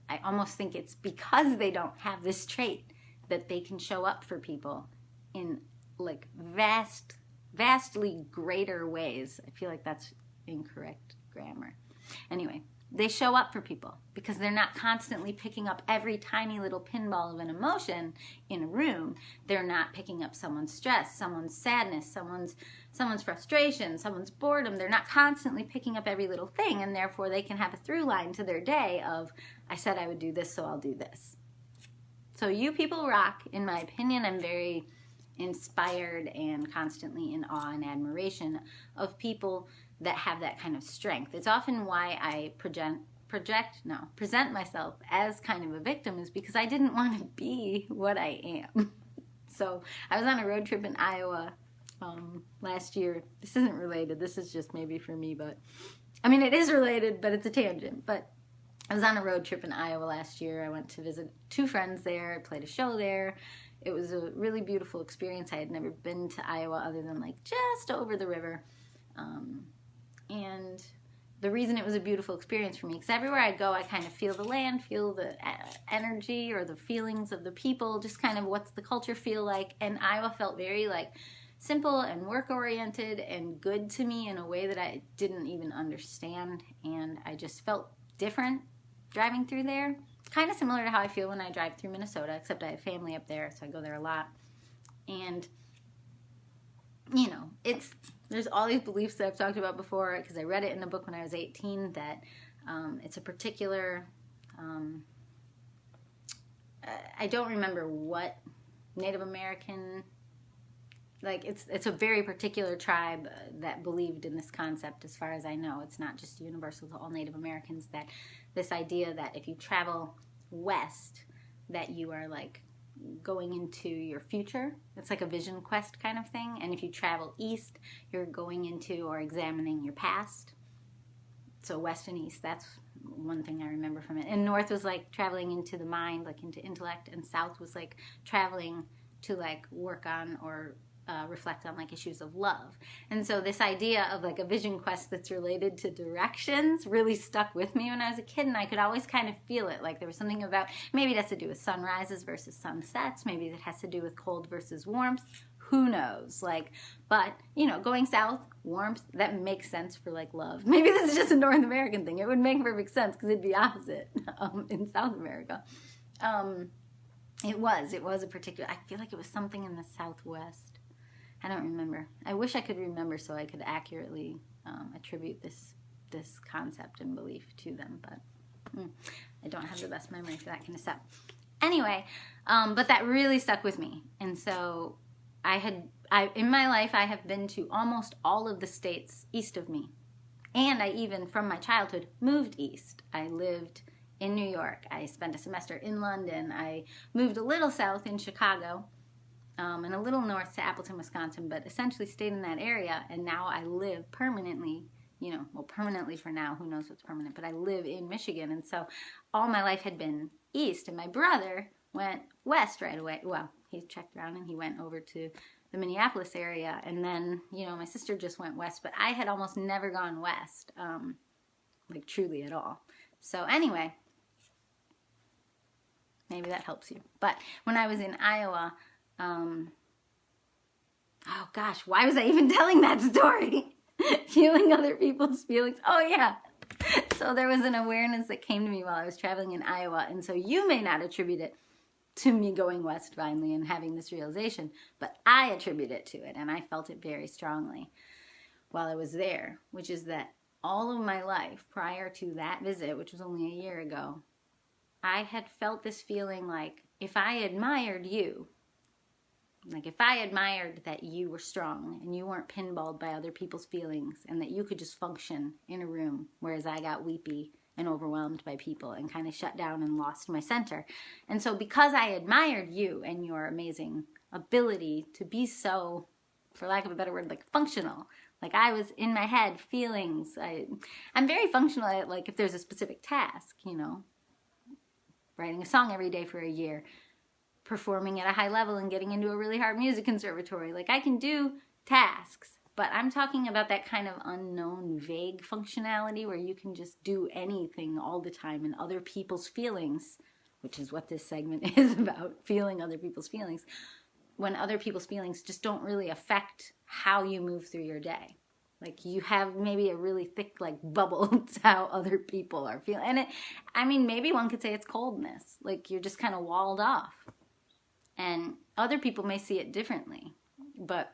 [SPEAKER 1] I almost think it's because they don't have this trait that they can show up for people in like vastly greater ways. I feel like that's incorrect grammar. Anyway, they show up for people because they're not constantly picking up every tiny little pinball of an emotion in a room. They're not picking up someone's stress, someone's sadness, someone's frustration, someone's boredom. They're not constantly picking up every little thing, and therefore they can have a through line to their day of, I said I would do this, so I'll do this. So you people rock, in my opinion. I'm very inspired and constantly in awe and admiration of people that have that kind of strength. It's often why I present myself as kind of a victim, is because I didn't want to be what I am. So I was on a road trip in Iowa last year. This isn't related. This is just maybe for me, but I mean, it is related, but it's a tangent. But I was on a road trip in Iowa last year. I went to visit 2 friends there. I played a show there. It was a really beautiful experience. I had never been to Iowa other than like just over the river. And the reason it was a beautiful experience for me, because everywhere I go, I kind of feel the land, feel the energy or the feelings of the people, just kind of what's the culture feel like. And Iowa felt very like simple and work-oriented and good to me in a way that I didn't even understand. And I just felt different driving through there. Kind of similar to how I feel when I drive through Minnesota, except I have family up there, so I go there a lot. And, you know, there's all these beliefs that I've talked about before, because I read it in a book when I was 18, that it's a particular, I don't remember what Native American, like it's a very particular tribe that believed in this concept, as far as I know. It's not just universal to all Native Americans, that this idea that if you travel west, that you are like going into your future. It's like a vision quest kind of thing. And if you travel east, you're going into or examining your past. So west and east, that's one thing I remember from it. And north was like traveling into the mind, like into intellect, and south was like traveling to like work on or reflect on like issues of love. And so this idea of like a vision quest that's related to directions really stuck with me when I was a kid, and I could always kind of feel it. Like there was something about, maybe it has to do with sunrises versus sunsets, maybe it has to do with cold versus warmth, who knows? Like, but you know, going south, warmth, that makes sense for like love. Maybe this is just a North American thing. It would make perfect sense because it'd be opposite in South America. It was a particular, I feel like it was something in the Southwest. I don't remember. I wish I could remember so I could accurately attribute this concept and belief to them, but I don't have the best memory for that kind of stuff. Anyway, but that really stuck with me. And so in my life, I have been to almost all of the states east of me. And I even, from my childhood, moved east. I lived in New York. I spent a semester in London. I moved a little south in Chicago. And a little north to Appleton, Wisconsin, but essentially stayed in that area, and now I live permanently, you know, well, permanently for now, who knows what's permanent, but I live in Michigan, and so all my life had been east, and my brother went west right away. Well, he checked around, and he went over to the Minneapolis area, and then, you know, my sister just went west, but I had almost never gone west, like truly at all. So anyway, maybe that helps you. But when I was in Iowa, oh gosh, why was I even telling that story? Feeling other people's feelings. Oh yeah. So there was an awareness that came to me while I was traveling in Iowa. And so you may not attribute it to me going west finally and having this realization, but I attribute it to it. And I felt it very strongly while I was there, which is that all of my life prior to that visit, which was only a year ago, I had felt this feeling like if I admired you, like if I admired that you were strong and you weren't pinballed by other people's feelings and that you could just function in a room, whereas I got weepy and overwhelmed by people and kind of shut down and lost my center. And so because I admired you and your amazing ability to be so, for lack of a better word, like functional, like I was in my head, feelings, I'm very functional at, like, if there's a specific task, you know, writing a song every day for a year, performing at a high level and getting into a really hard music conservatory. Like, I can do tasks, but I'm talking about that kind of unknown, vague functionality where you can just do anything all the time and other people's feelings, which is what this segment is about, feeling other people's feelings, when other people's feelings just don't really affect how you move through your day. Like, you have maybe a really thick, like, bubble to how other people are feeling. And I mean, maybe one could say it's coldness. Like, you're just kind of walled off. And other people may see it differently. But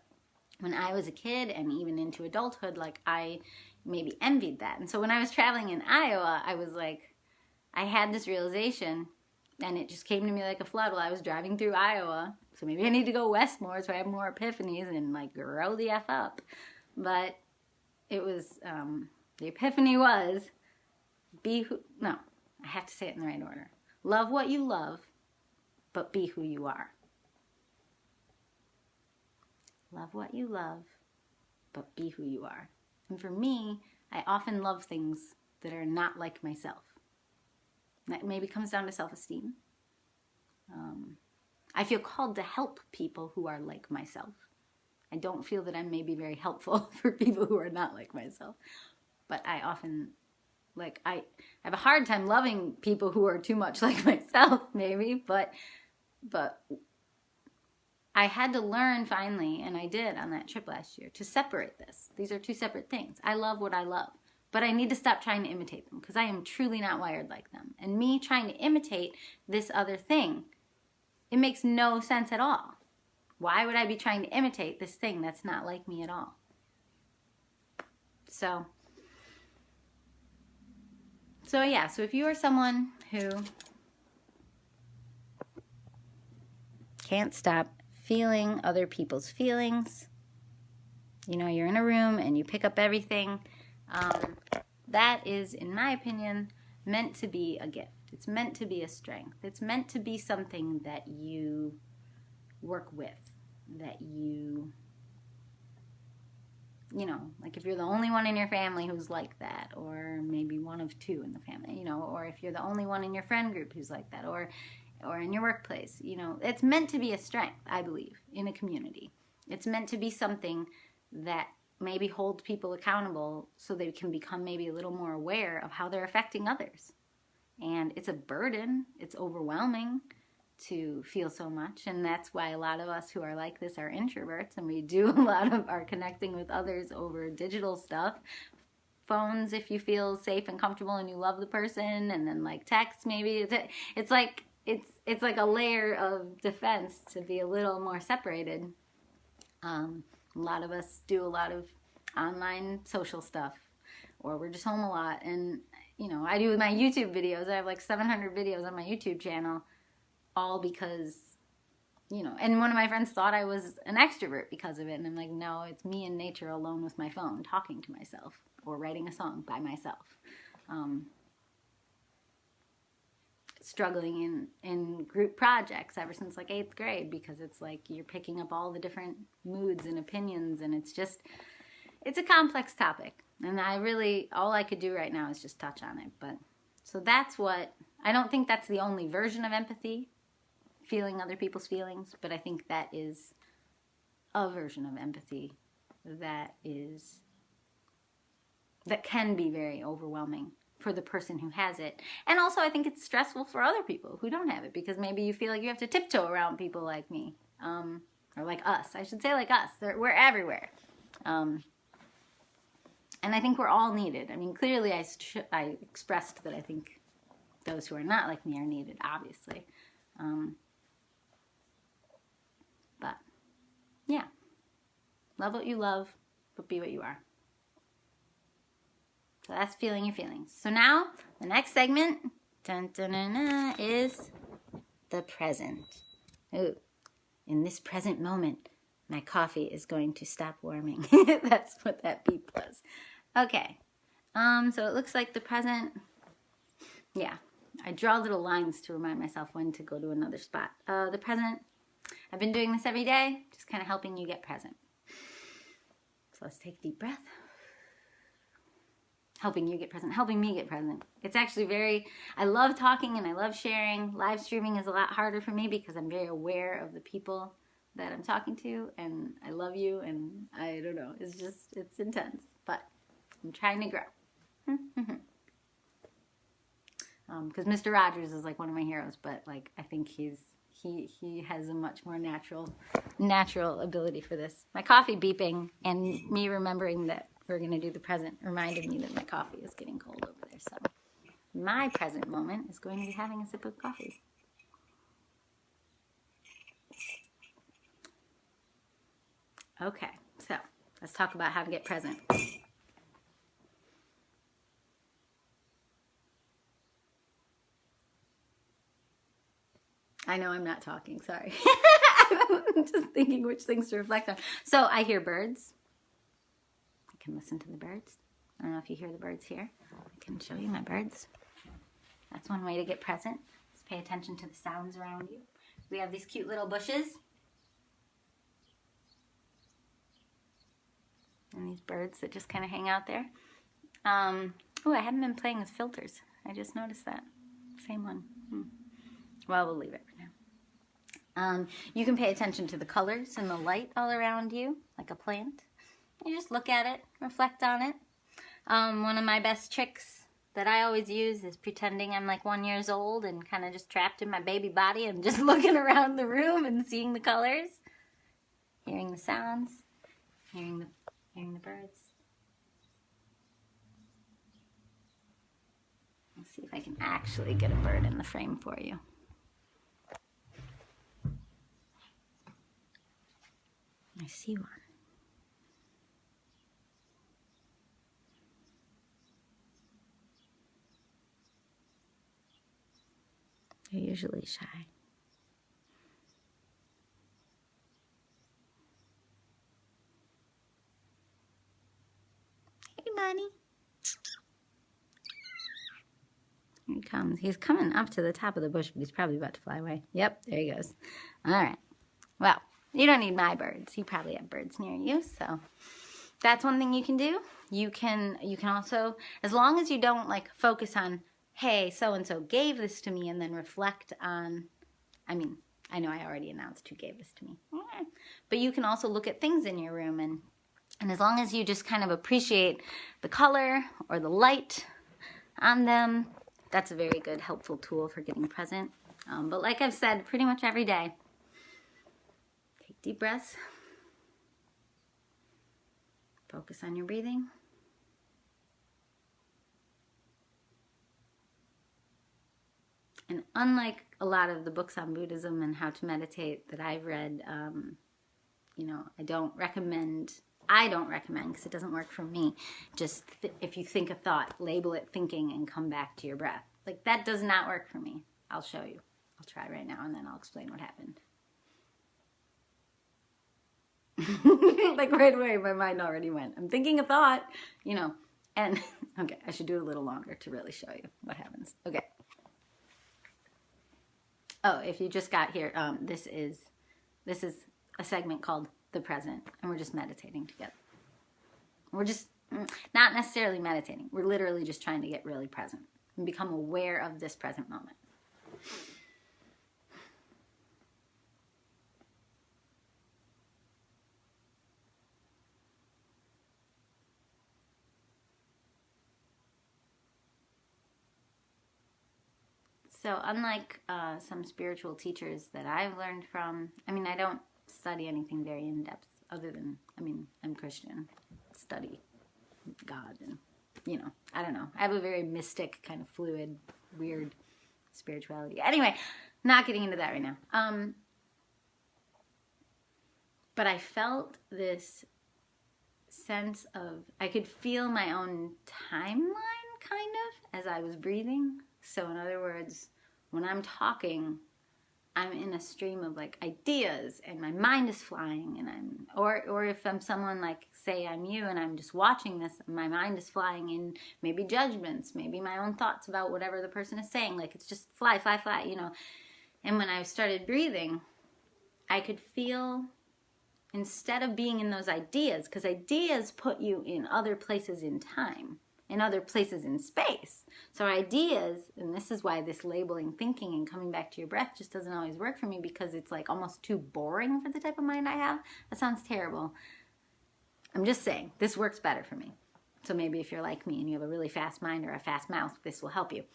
[SPEAKER 1] when I was a kid and even into adulthood, like, I maybe envied that. And so when I was traveling in Iowa, I was like, I had this realization, and it just came to me like a flood while I was driving through Iowa. So maybe I need to go west more so I have more epiphanies and, like, grow the F up. But it was, the epiphany was, I have to say it in the right order. Love what you love, but be who you are. Love what you love, but be who you are. And for me, I often love things that are not like myself. That maybe comes down to self-esteem. I feel called to help people who are like myself. I don't feel that I'm maybe very helpful for people who are not like myself. But I often, like, I have a hard time loving people who are too much like myself, maybe. But I had to learn finally, and I did on that trip last year, to separate this. These are two separate things. I love what I love. But I need to stop trying to imitate them because I am truly not wired like them. And me trying to imitate this other thing, it makes no sense at all. Why would I be trying to imitate this thing that's not like me at all? So yeah, so if you are someone who can't stop feeling other people's feelings, you know, you're in a room and you pick up everything, that is, in my opinion, meant to be a gift. It's meant to be a strength. It's meant to be something that you work with, that you know, like if you're the only one in your family who's like that, or maybe one of two in the family, you know, or if you're the only one in your friend group who's like that, or in your workplace, you know, it's meant to be a strength, I believe, in a community. It's meant to be something that maybe holds people accountable so they can become maybe a little more aware of how they're affecting others. And it's a burden. It's overwhelming to feel so much. And that's why a lot of us who are like this are introverts, and we do a lot of our connecting with others over digital stuff. Phones, if you feel safe and comfortable and you love the person, and then like text maybe. It's like a layer of defense to be a little more separated. A lot of us do a lot of online social stuff, or we're just home a lot. And, you know, I do with my YouTube videos. I have like 700 videos on my YouTube channel, all because, you know, and one of my friends thought I was an extrovert because of it. And I'm like, no, it's me in nature alone with my phone talking to myself or writing a song by myself. Struggling in group projects ever since like 8th grade, because it's like you're picking up all the different moods and opinions, and it's a complex topic, and all I could do right now is just touch on it. But so that's what, I don't think that's the only version of empathy, feeling other people's feelings, but I think that is a version of empathy that can be very overwhelming for the person who has it. And also I think it's stressful for other people who don't have it, because maybe you feel like you have to tiptoe around people like me, or like us. I should say like us. We're everywhere. And I think we're all needed. I mean, clearly I expressed that I think those who are not like me are needed, obviously. But, yeah. Love what you love, but be what you are. So that's feeling your feelings. So now, the next segment, dun, dun, dun, dun, is the present. Ooh, in this present moment, my coffee is going to stop warming. That's what that beep was. Okay, so it looks like the present, yeah, I draw little lines to remind myself when to go to another spot. The present, I've been doing this every day, just kind of helping you get present. So let's take a deep breath. Helping you get present, helping me get present. It's actually I love talking and I love sharing. Live streaming is a lot harder for me because I'm very aware of the people that I'm talking to, and I love you, and I don't know, it's intense, but I'm trying to grow. Because Mr. Rogers is like one of my heroes, but like I think he has a much more natural ability for this. My coffee beeping and me remembering that we're going to do the present reminded me that my coffee is getting cold over there. So my present moment is going to be having a sip of coffee. Okay, so let's talk about how to get present. I know I'm not talking, sorry. I'm just thinking which things to reflect on. So I hear birds. I can listen to the birds. I don't know if you hear the birds here. I can show you my birds. That's one way to get present. Just pay attention to the sounds around you. We have these cute little bushes. And these birds that just kind of hang out there. Oh, I haven't been playing with filters. I just noticed that. Same one. Well, we'll leave it for now. You can pay attention to the colors and the light all around you, like a plant. You just look at it, reflect on it. One of my best tricks that I always use is pretending I'm like 1 year old and kind of just trapped in my baby body and just looking around the room and seeing the colors, hearing the sounds, hearing the birds. Let's see if I can actually get a bird in the frame for you. I see one. They're usually shy. Hey, buddy. Here he comes. He's coming up to the top of the bush, but he's probably about to fly away. Yep, there he goes. All right. Well, you don't need my birds. You probably have birds near you, so that's one thing you can do. You can also, as long as you don't like focus on, hey, so-and-so gave this to me, and then reflect on, I mean, I know I already announced who gave this to me. But you can also look at things in your room, and as long as you just kind of appreciate the color or the light on them, that's a very good, helpful tool for getting present. But like I've said, pretty much every day, take deep breaths. Focus on your breathing. And unlike a lot of the books on Buddhism and how to meditate that I've read, I don't recommend, because it doesn't work for me, just if you think a thought, label it thinking and come back to your breath. Like, that does not work for me. I'll show you. I'll try right now, and then I'll explain what happened. Like, right away, my mind already went, I'm thinking a thought, and, okay, I should do it a little longer to really show you what happens. Okay. Oh, if you just got here, this is a segment called The Present, and we're just meditating together. We're just not necessarily meditating. We're literally just trying to get really present and become aware of this present moment. So unlike some spiritual teachers that I've learned from, I don't study anything very in-depth other than, I'm Christian, study God and, you know, I don't know. I have a very mystic, kind of fluid, weird spirituality. Anyway, not getting into that right now. But I felt this sense of, I could feel my own timeline, kind of, as I was breathing. So in other words, when I'm talking, I'm in a stream of like ideas and my mind is flying, and or if I'm someone like, say I'm you and I'm just watching this, my mind is flying in maybe judgments, maybe my own thoughts about whatever the person is saying, like it's just fly, fly, fly, you know. And when I started breathing, I could feel, instead of being in those ideas, because ideas put you in other places in time, in other places in space. So ideas, and this is why this labeling thinking and coming back to your breath just doesn't always work for me, because it's like almost too boring for the type of mind I have. That sounds terrible. I'm just saying, this works better for me. So maybe if you're like me and you have a really fast mind or a fast mouth, this will help you.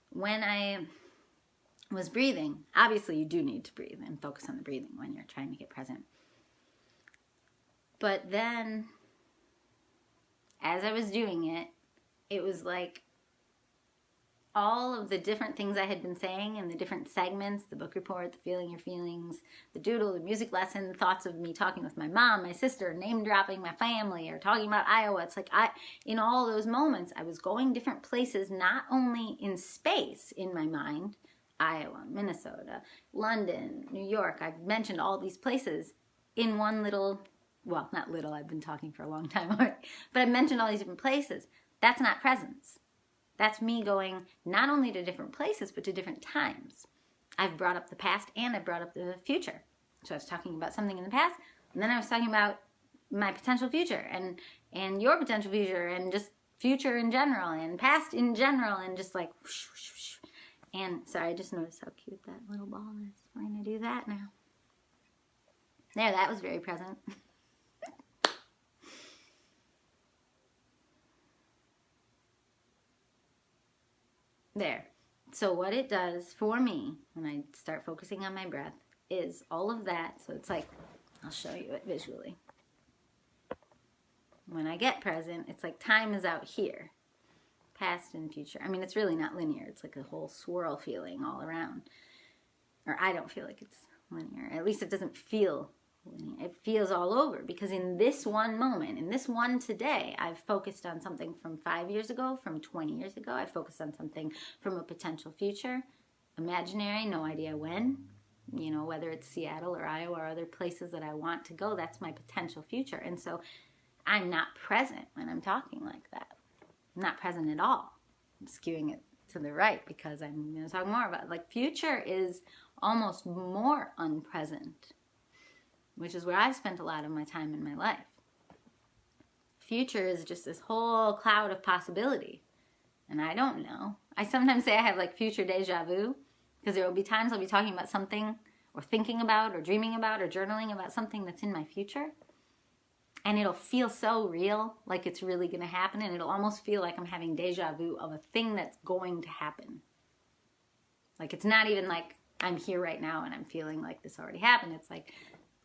[SPEAKER 1] When I was breathing, obviously you do need to breathe and focus on the breathing when you're trying to get present. But then, as I was doing it, it was like all of the different things I had been saying in the different segments, the book report, the feeling your feelings, the doodle, the music lesson, thoughts of me talking with my mom, my sister, name dropping my family, or talking about Iowa. It's like in all those moments, I was going different places, not only in space in my mind, Iowa, Minnesota, London, New York. I've mentioned all these places in one little, well, not little, I've been talking for a long time already, but I've mentioned all these different places. That's not presence. That's me going not only to different places, but to different times. I've brought up the past and I've brought up the future. So I was talking about something in the past, and then I was talking about my potential future and your potential future, and just future in general and past in general, and just like whoosh, whoosh, whoosh. And sorry, I just noticed how cute that little ball is. We're going to do that now. There, that was very present. There. So what it does for me when I start focusing on my breath is all of that. So it's like, I'll show you it visually. When I get present, it's like time is out here. Past and future. I mean, it's really not linear. It's like a whole swirl feeling all around. Or I don't feel like it's linear. At least it doesn't feel linear. It feels all over, because in this one moment, in this one today, I've focused on something from 5 years ago, from 20 years ago. I focused on something from a potential future, imaginary, no idea when. You know, whether it's Seattle or Iowa or other places that I want to go, that's my potential future. And so I'm not present when I'm talking like that. I'm not present at all. I'm skewing it to the right because I'm going to talk more about it. Like, future is almost more unpresent, which is where I've spent a lot of my time in my life. Future is just this whole cloud of possibility, and I don't know. I sometimes say I have like future deja vu, because there will be times I'll be talking about something, or thinking about, or dreaming about, or journaling about something that's in my future, and it'll feel so real, like it's really going to happen, and it'll almost feel like I'm having deja vu of a thing that's going to happen. Like, it's not even like I'm here right now and I'm feeling like this already happened. It's like,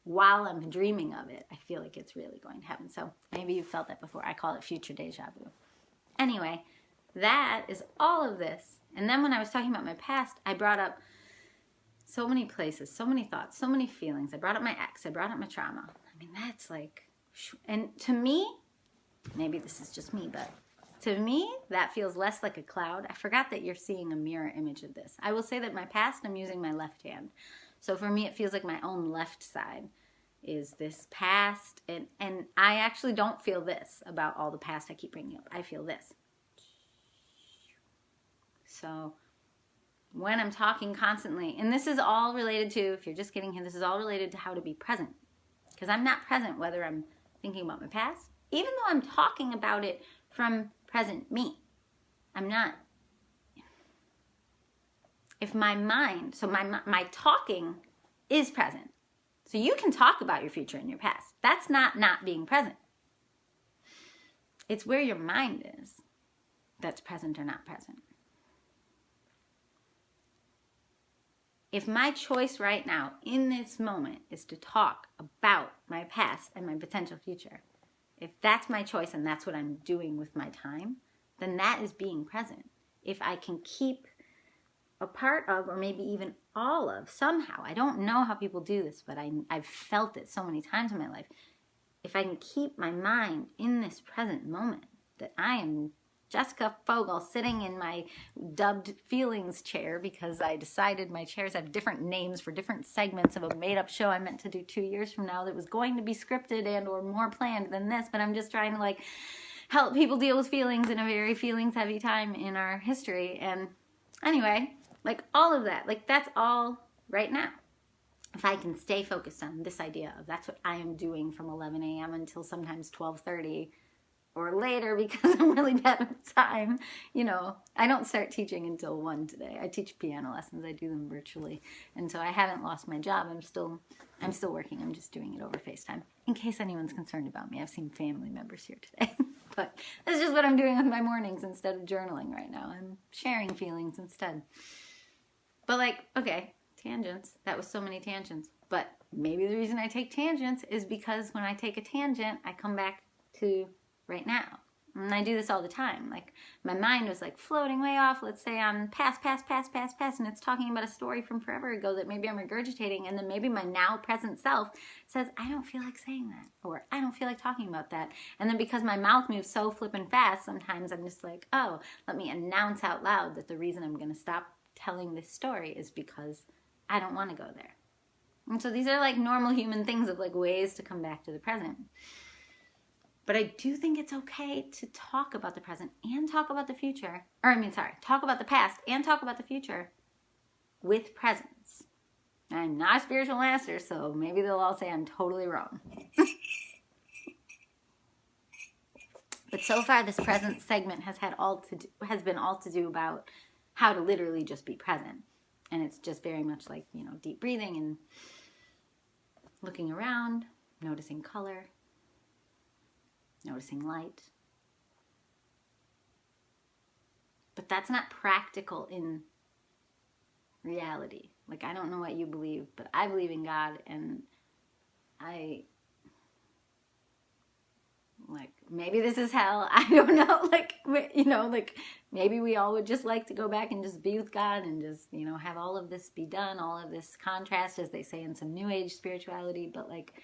[SPEAKER 1] while I'm dreaming of it, I feel like it's really going to happen. So maybe you've felt that before. I call it future deja vu. Anyway, that is all of this. And then when I was talking about my past, I brought up so many places, so many thoughts, so many feelings. I brought up my ex. I brought up my trauma. I mean, that's like, and to me, maybe this is just me, but to me, that feels less like a cloud. I forgot that you're seeing a mirror image of this. I will say that my past, I'm using my left hand. So for me, it feels like my own left side is this past. And I actually don't feel this about all the past I keep bringing up. I feel this. So when I'm talking constantly, and this is all related to, if you're just getting here, this is all related to how to be present. Because I'm not present whether I'm thinking about my past, even though I'm talking about it from present me. I'm not. If my mind, so my talking is present. So you can talk about your future and your past. That's not being present. It's where your mind is that's present or not present. If my choice right now in this moment is to talk about my past and my potential future, if that's my choice and that's what I'm doing with my time, then that is being present. If I can keep a part of, or maybe even all of, somehow, I don't know how people do this, but I've felt it so many times in my life. If I can keep my mind in this present moment, that I am Jessica Fogel sitting in my dubbed feelings chair, because I decided my chairs have different names for different segments of a made-up show I meant to do 2 years from now that was going to be scripted and or more planned than this, but I'm just trying to like help people deal with feelings in a very feelings-heavy time in our history. And anyway, like all of that, like that's all right now. If I can stay focused on this idea of that's what I am doing from 11 a.m. until sometimes 12:30 or later, because I'm really bad at time, you know, I don't start teaching until 1 today. I teach piano lessons. I do them virtually. And so I haven't lost my job. I'm still working. I'm just doing it over FaceTime. In case anyone's concerned about me, I've seen family members here today. But that's just what I'm doing with my mornings instead of journaling right now. I'm sharing feelings instead. But like, okay, tangents. That was so many tangents. But maybe the reason I take tangents is because when I take a tangent, I come back to right now. And I do this all the time. Like my mind was like floating way off, let's say on past, and it's talking about a story from forever ago that maybe I'm regurgitating, and then maybe my now present self says, I don't feel like saying that, or I don't feel like talking about that. And then because my mouth moves so flippin' fast, sometimes I'm just like, oh, let me announce out loud that the reason I'm gonna stop telling this story is because I don't wanna go there. And so these are like normal human things of like ways to come back to the present. But I do think it's okay to talk about the present and talk about the future. Talk about the past and talk about the future with presence. I'm not a spiritual master, so maybe they'll all say I'm totally wrong. But so far, this present segment has been all to do about how to literally just be present. And it's just very much like, you know, deep breathing and looking around, noticing color, noticing light. But that's not practical in reality. Like, I don't know what you believe, but I believe in God, and maybe this is hell. I don't know. Like, you know, like maybe we all would just like to go back and just be with God and just, you know, have all of this be done, all of this contrast, as they say in some New Age spirituality, but like,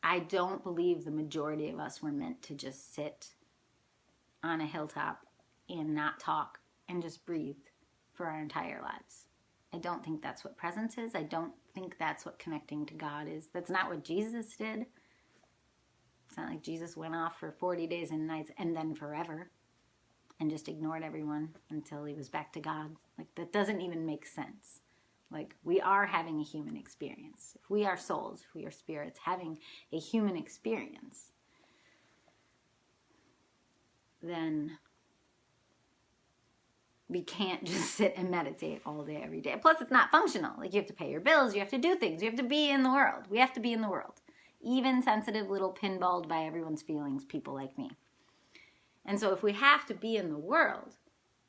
[SPEAKER 1] I don't believe the majority of us were meant to just sit on a hilltop and not talk and just breathe for our entire lives. I don't think that's what presence is. I don't think that's what connecting to God is. That's not what Jesus did. It's not like Jesus went off for 40 days and nights and then forever and just ignored everyone until he was back to God. Like, that doesn't even make sense. Like, we are having a human experience. If we are souls, if we are spirits having a human experience, then we can't just sit and meditate all day, every day. Plus, it's not functional. Like, you have to pay your bills, you have to do things, you have to be in the world. We have to be in the world. Even sensitive, little pinballed by everyone's feelings people like me. And so if we have to be in the world,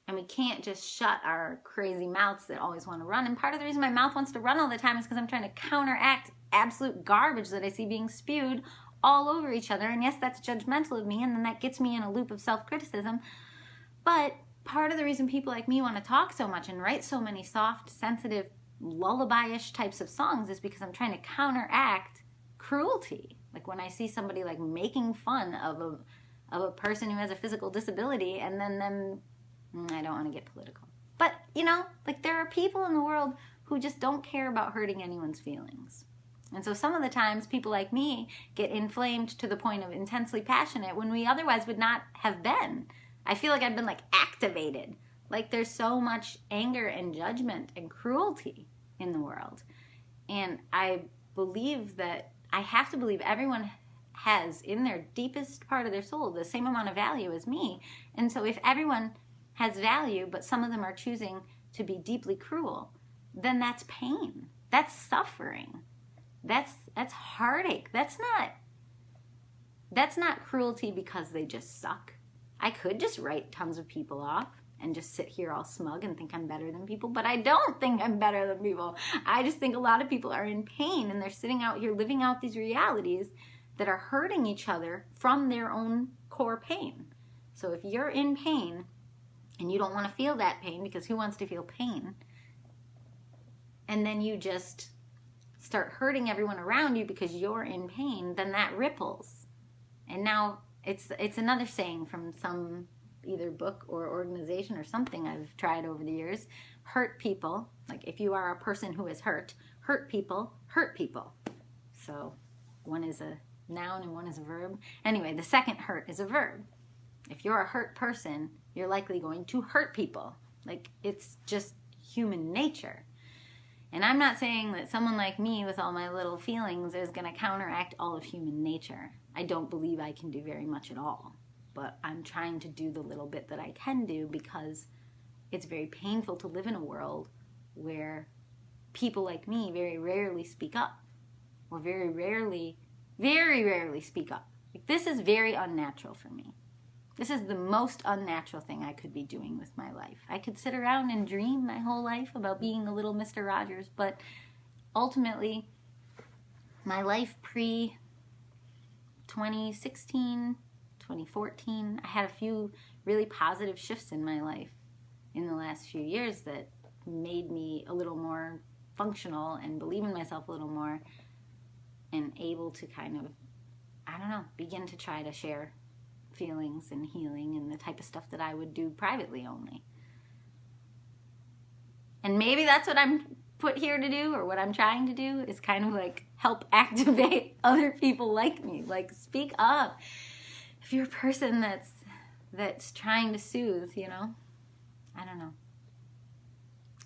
[SPEAKER 1] and we can't just shut our crazy mouths that always want to run. And part of the reason my mouth wants to run all the time is because I'm trying to counteract absolute garbage that I see being spewed all over each other. And yes, that's judgmental of me, and then that gets me in a loop of self-criticism. But part of the reason people like me want to talk so much and write so many soft, sensitive, lullaby-ish types of songs is because I'm trying to counteract cruelty. Like when I see somebody like making fun of a person who has a physical disability, and then them... I don't want to get political. But, you know, like there are people in the world who just don't care about hurting anyone's feelings. And so some of the times people like me get inflamed to the point of intensely passionate when we otherwise would not have been. I feel like I've been like activated. Like there's so much anger and judgment and cruelty in the world. And I believe that I have to believe everyone has in their deepest part of their soul the same amount of value as me. And so if everyone has value, but some of them are choosing to be deeply cruel, then that's pain. That's suffering. That's heartache. That's not cruelty because they just suck. I could just write tons of people off. and just sit here all smug and think I'm better than people. But I don't think I'm better than people. I just think a lot of people are in pain, and they're sitting out here living out these realities that are hurting each other from their own core pain. So if you're in pain and you don't want to feel that pain, because who wants to feel pain? And then you just start hurting everyone around you because you're in pain, then that ripples. And now it's another saying from some either book or organization or something I've tried over the years. Hurt people, like if you are a person who is hurt people hurt people. So one is a noun and one is a verb. Anyway, the second hurt is a verb. If you're a hurt person, you're likely going to hurt people. Like, it's just human nature. And I'm not saying that someone like me with all my little feelings is going to counteract all of human nature. I don't believe I can do very much at all. But I'm trying to do the little bit that I can do, because it's very painful to live in a world where people like me very rarely speak up. Or very rarely speak up. Like, this is very unnatural for me. This is the most unnatural thing I could be doing with my life. I could sit around and dream my whole life about being a little Mr. Rogers, but ultimately, my life pre-2016, 2014, I had a few really positive shifts in my life in the last few years that made me a little more functional and believe in myself a little more, and able to kind of, I don't know, begin to try to share feelings and healing and the type of stuff that I would do privately only. And maybe that's what I'm put here to do, or what I'm trying to do, is kind of like help activate other people like me. Like, speak up. If you're a person that's trying to soothe, you know? I don't know.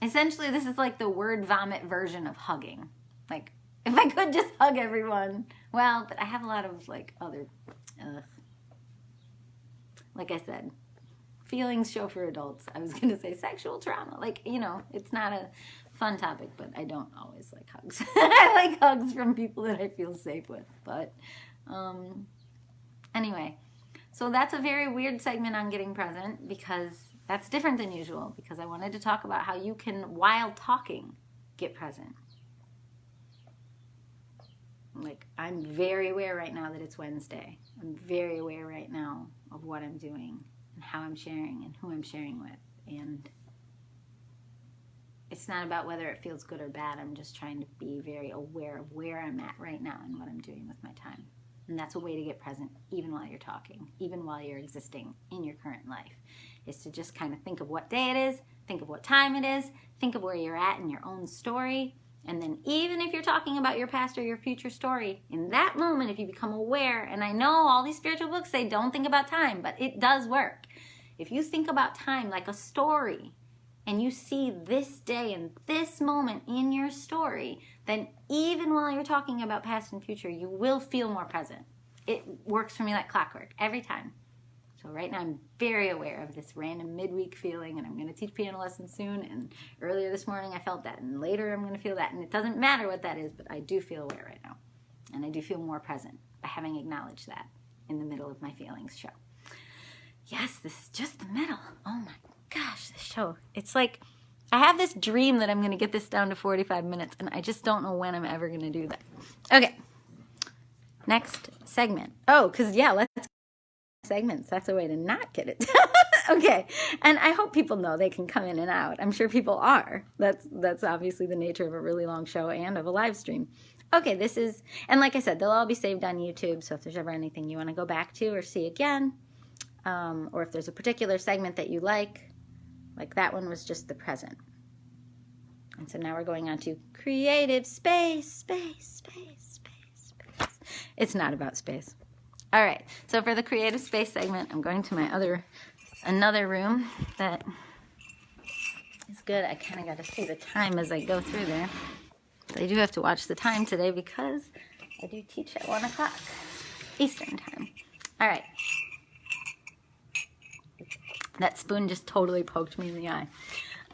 [SPEAKER 1] Essentially, this is like the word vomit version of hugging. Like, if I could just hug everyone. Well, but I have a lot of, like, other, like I said, feelings show for adults. I was going to say sexual trauma. Like, you know, it's not a fun topic, but I don't always like hugs. I like hugs from people that I feel safe with. But, anyway, so that's a very weird segment on getting present, because that's different than usual, because I wanted to talk about how you can, while talking, get present. Like, I'm very aware right now that it's Wednesday. I'm very aware right now of what I'm doing and how I'm sharing and who I'm sharing with. And it's not about whether it feels good or bad. I'm just trying to be very aware of where I'm at right now and what I'm doing with my time. And that's a way to get present, even while you're talking, even while you're existing in your current life, is to just kind of think of what day it is, think of what time it is, think of where you're at in your own story. And then even if you're talking about your past or your future story, in that moment, if you become aware, and I know all these spiritual books say don't think about time, but it does work. If you think about time like a story, and you see this day and this moment in your story, then even while you're talking about past and future, you will feel more present. It works for me like clockwork every time. So right now I'm very aware of this random midweek feeling, and I'm going to teach piano lessons soon, and earlier this morning I felt that, and later I'm going to feel that, and it doesn't matter what that is, but I do feel aware right now, and I do feel more present by having acknowledged that in the middle of my feelings show. Yes, this is just the middle. Oh my gosh, this show. It's like, I have this dream that I'm going to get this down to 45 minutes, and I just don't know when I'm ever going to do that. Okay, next segment. Oh, because yeah, let's segments. That's a way to not get it. Okay. And I hope people know they can come in and out. I'm sure people are. That's obviously the nature of a really long show and of a live stream. Okay, this is, and like I said, they'll all be saved on YouTube, so if there's ever anything you want to go back to or see again, or if there's a particular segment that you like that one was just the present. And so now we're going on to creative space. It's not about space. All right, so for the creative space segment, I'm going to another room that is good. I kind of got to see the time as I go through there. I do have to watch the time today because I do teach at 1 o'clock Eastern time. All right. That spoon just totally poked me in the eye.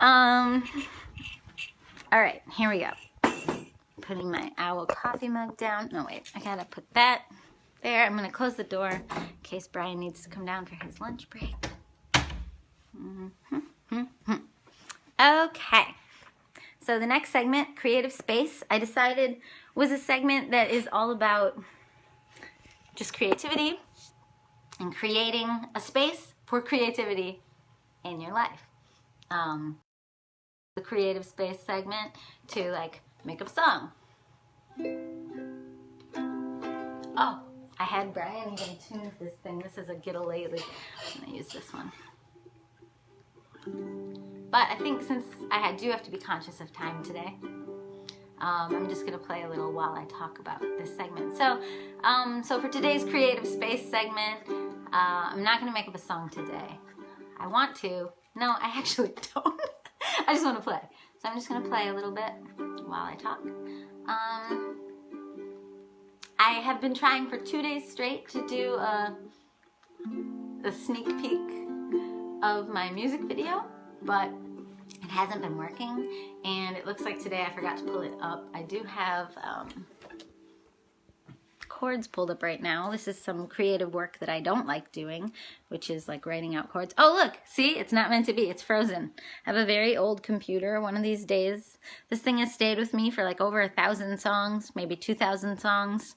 [SPEAKER 1] All right, here we go. Putting my owl coffee mug down. No, wait, I gotta put that there. I'm gonna close the door in case Brian needs to come down for his lunch break. Okay, so the next segment, creative space, I decided was a segment that is all about just creativity and creating a space for creativity in your life. The creative space segment to like make up a song. Oh, I had Brian even tune this thing. This is a Get a Lately. I'm gonna use this one. But I think since I do have to be conscious of time today, I'm just gonna play a little while I talk about this segment. So, so for today's creative space segment, I'm not gonna make up a song today. I want to. No, I actually don't. I just want to play. So I'm just gonna play a little bit while I talk. I have been trying for 2 days straight to do a sneak peek of my music video, but it hasn't been working, and it looks like today I forgot to pull it up. I do have chords pulled up right now. This is some creative work that I don't like doing, which is like writing out chords. Oh look, see, it's not meant to be, it's frozen. I have a very old computer. One of these days, this thing has stayed with me for like over 1,000 songs, maybe 2,000 songs.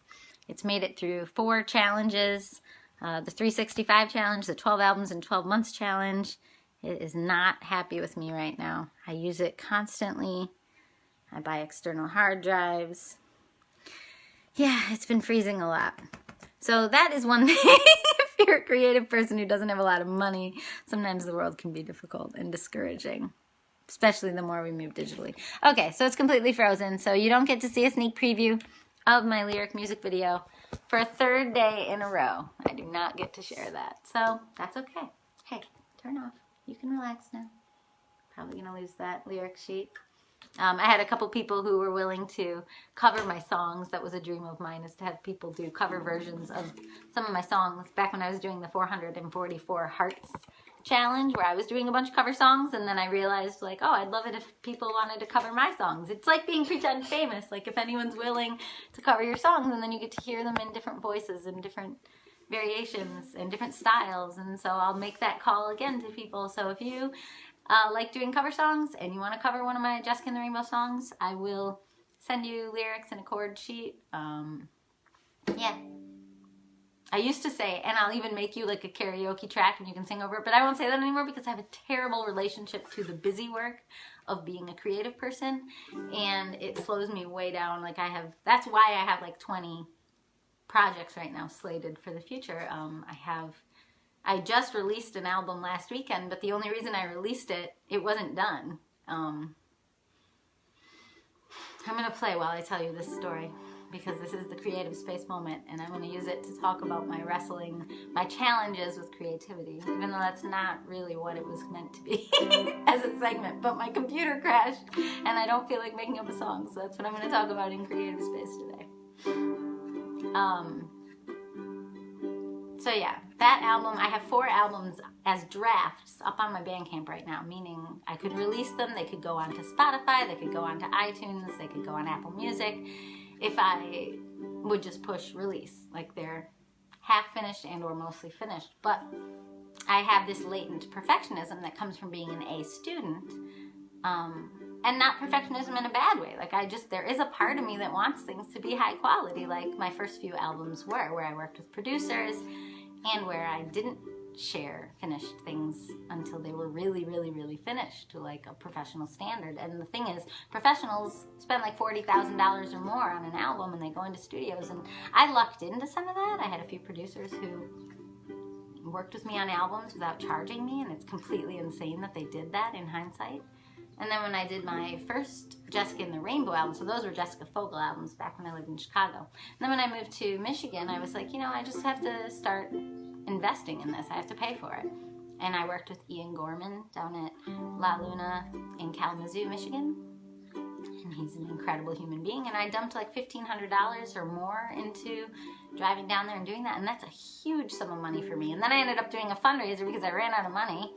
[SPEAKER 1] It's made it through 4 challenges, the 365 challenge, the 12 albums in 12 months challenge. It is not happy with me right now. I use it constantly. I buy external hard drives. Yeah, it's been freezing a lot. So that is one thing. If you're a creative person who doesn't have a lot of money, sometimes the world can be difficult and discouraging, especially the more we move digitally. Okay, so it's completely frozen, so you don't get to see a sneak preview of my lyric music video for a 3rd day in a row. I do not get to share that, so that's okay. Hey, turn off. You can relax now. Probably gonna lose that lyric sheet. I had a couple people who were willing to cover my songs. That was a dream of mine, is to have people do cover versions of some of my songs. Back when I was doing the 444 Hearts challenge, where I was doing a bunch of cover songs, and then I realized, like, oh, I'd love it if people wanted to cover my songs. It's like being pretend famous. Like, if anyone's willing to cover your songs, and then you get to hear them in different voices and different variations and different styles. And so I'll make that call again to people. So if you like doing cover songs and you want to cover one of my Jessica and the Rainbow songs, I will send you lyrics and a chord sheet. Yeah. I used to say, and I'll even make you like a karaoke track and you can sing over it, but I won't say that anymore because I have a terrible relationship to the busy work of being a creative person, and it slows me way down. Like that's why I have like 20 projects right now slated for the future. I just released an album last weekend, but the only reason I released it, it wasn't done. I'm going to play while I tell you this story, because this is the creative space moment, and I'm going to use it to talk about my wrestling, my challenges with creativity, even though that's not really what it was meant to be as a segment. But my computer crashed, and I don't feel like making up a song, so that's what I'm going to talk about in creative space today. So yeah, that album, I have 4 albums as drafts up on my Bandcamp right now, meaning I could release them, they could go onto Spotify, they could go onto iTunes, they could go on Apple Music, if I would just push release, like they're half finished and or mostly finished. But I have this latent perfectionism that comes from being an A student, and not perfectionism in a bad way. Like there is a part of me that wants things to be high quality, like my first few albums were, where I worked with producers and where I didn't share finished things until they were really, really, really finished to like a professional standard. And the thing is, professionals spend like $40,000 or more on an album, and they go into studios, and I lucked into some of that. I had a few producers who worked with me on albums without charging me, and it's completely insane that they did that in hindsight. And then when I did my first Jessica and the Rainbow album, so those were Jessica Fogel albums back when I lived in Chicago. And then when I moved to Michigan, I was like, you know, I just have to start investing in this. I have to pay for it. And I worked with Ian Gorman down at La Luna in Kalamazoo, Michigan. And he's an incredible human being. And I dumped like $1,500 or more into driving down there and doing that. And that's a huge sum of money for me. And then I ended up doing a fundraiser because I ran out of money.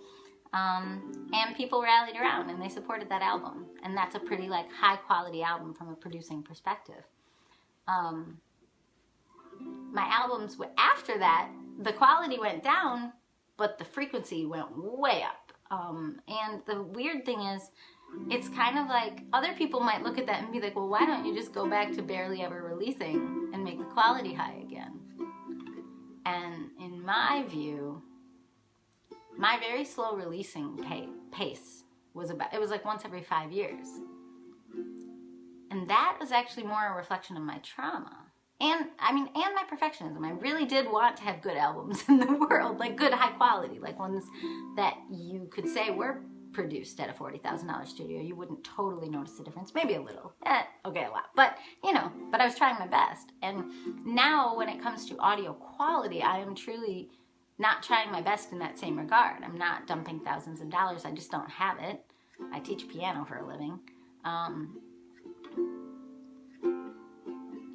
[SPEAKER 1] And people rallied around and they supported that album. And that's a pretty like high quality album from a producing perspective. My albums, after that, the quality went down, but the frequency went way up. And the weird thing is, it's kind of like other people might look at that and be like, well, why don't you just go back to barely ever releasing and make the quality high again? And in my view, my very slow releasing pace was like once every 5 years. And that was actually more a reflection of my trauma. And my perfectionism. I really did want to have good albums in the world, like good high quality, like ones that you could say were produced at a $40,000 studio. You wouldn't totally notice the difference, maybe a little, okay, a lot, but but I was trying my best. And now when it comes to audio quality, I am truly not trying my best in that same regard. I'm not dumping thousands of dollars. I just don't have it. I teach piano for a living.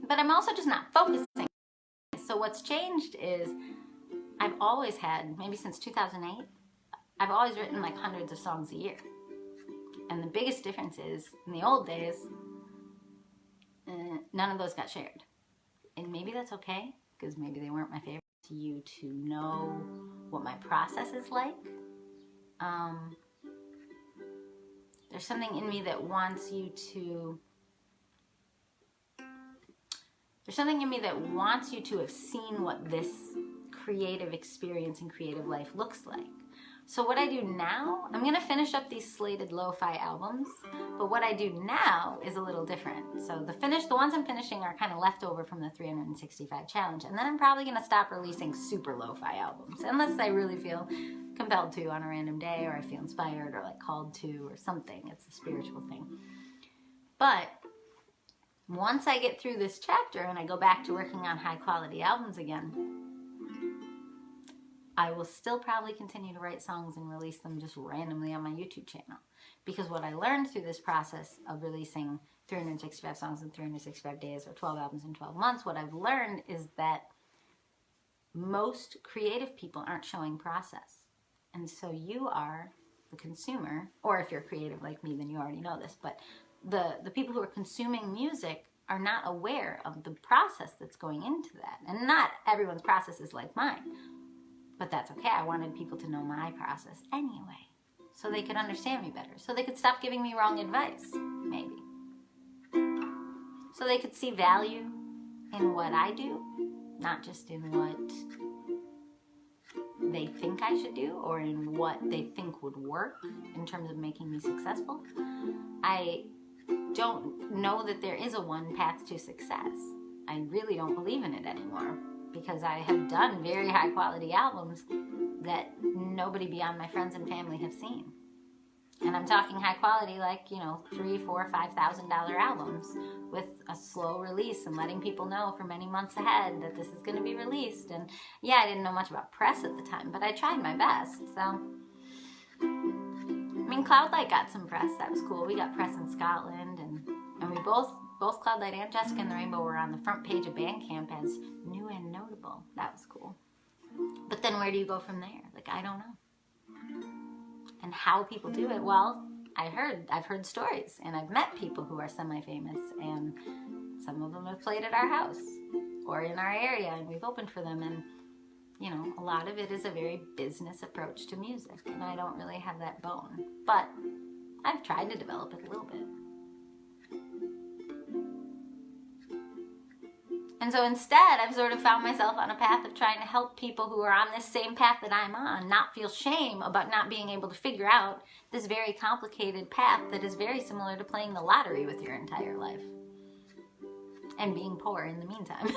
[SPEAKER 1] But I'm also just not focusing. So what's changed is I've always had, maybe since 2008, I've always written like hundreds of songs a year. And the biggest difference is, in the old days, none of those got shared. And maybe that's okay, because maybe they weren't my favorite. To you to know what my process is like. There's something in me that wants you to... There's something in me that wants you to have seen what this creative experience and creative life looks like. So what I do now, I'm going to finish up these slated lo-fi albums, but what I do now is a little different. So the ones I'm finishing are kind of left over from the 365 challenge, and then I'm probably going to stop releasing super lo-fi albums, unless I really feel compelled to on a random day, or I feel inspired, or like called to, or something. It's a spiritual thing. But once I get through this chapter and I go back to working on high quality albums again, I will still probably continue to write songs and release them just randomly on my YouTube channel. Because what I learned through this process of releasing 365 songs in 365 days, or 12 albums in 12 months, what I've learned is that most creative people aren't showing process. And so you are the consumer, or if you're creative like me, then you already know this, but the people who are consuming music are not aware of the process that's going into that. And not everyone's process is like mine. But that's okay. I wanted people to know my process anyway, so they could understand me better, so they could stop giving me wrong advice, maybe. So they could see value in what I do, not just in what they think I should do, or in what they think would work in terms of making me successful. I don't know that there is a one path to success. I really don't believe in it anymore, because I have done very high quality albums that nobody beyond my friends and family have seen. And I'm talking high quality, like, $3,000, $4,000, $5,000 albums with a slow release and letting people know for many months ahead that this is going to be released. And yeah, I didn't know much about press at the time, but I tried my best. So, Cloudlight got some press. That was cool. We got press in Scotland, and we both Cloudlight and Jessica and the Rainbow were on the front page of Bandcamp as new and notable. That was cool. But then where do you go from there? Like, I don't know. And how people do it, well, I've heard stories, and I've met people who are semi-famous, and some of them have played at our house or in our area, and we've opened for them, and a lot of it is a very business approach to music, and I don't really have that bone. But I've tried to develop it a little bit. And so instead, I've sort of found myself on a path of trying to help people who are on this same path that I'm on not feel shame about not being able to figure out this very complicated path that is very similar to playing the lottery with your entire life. And being poor in the meantime,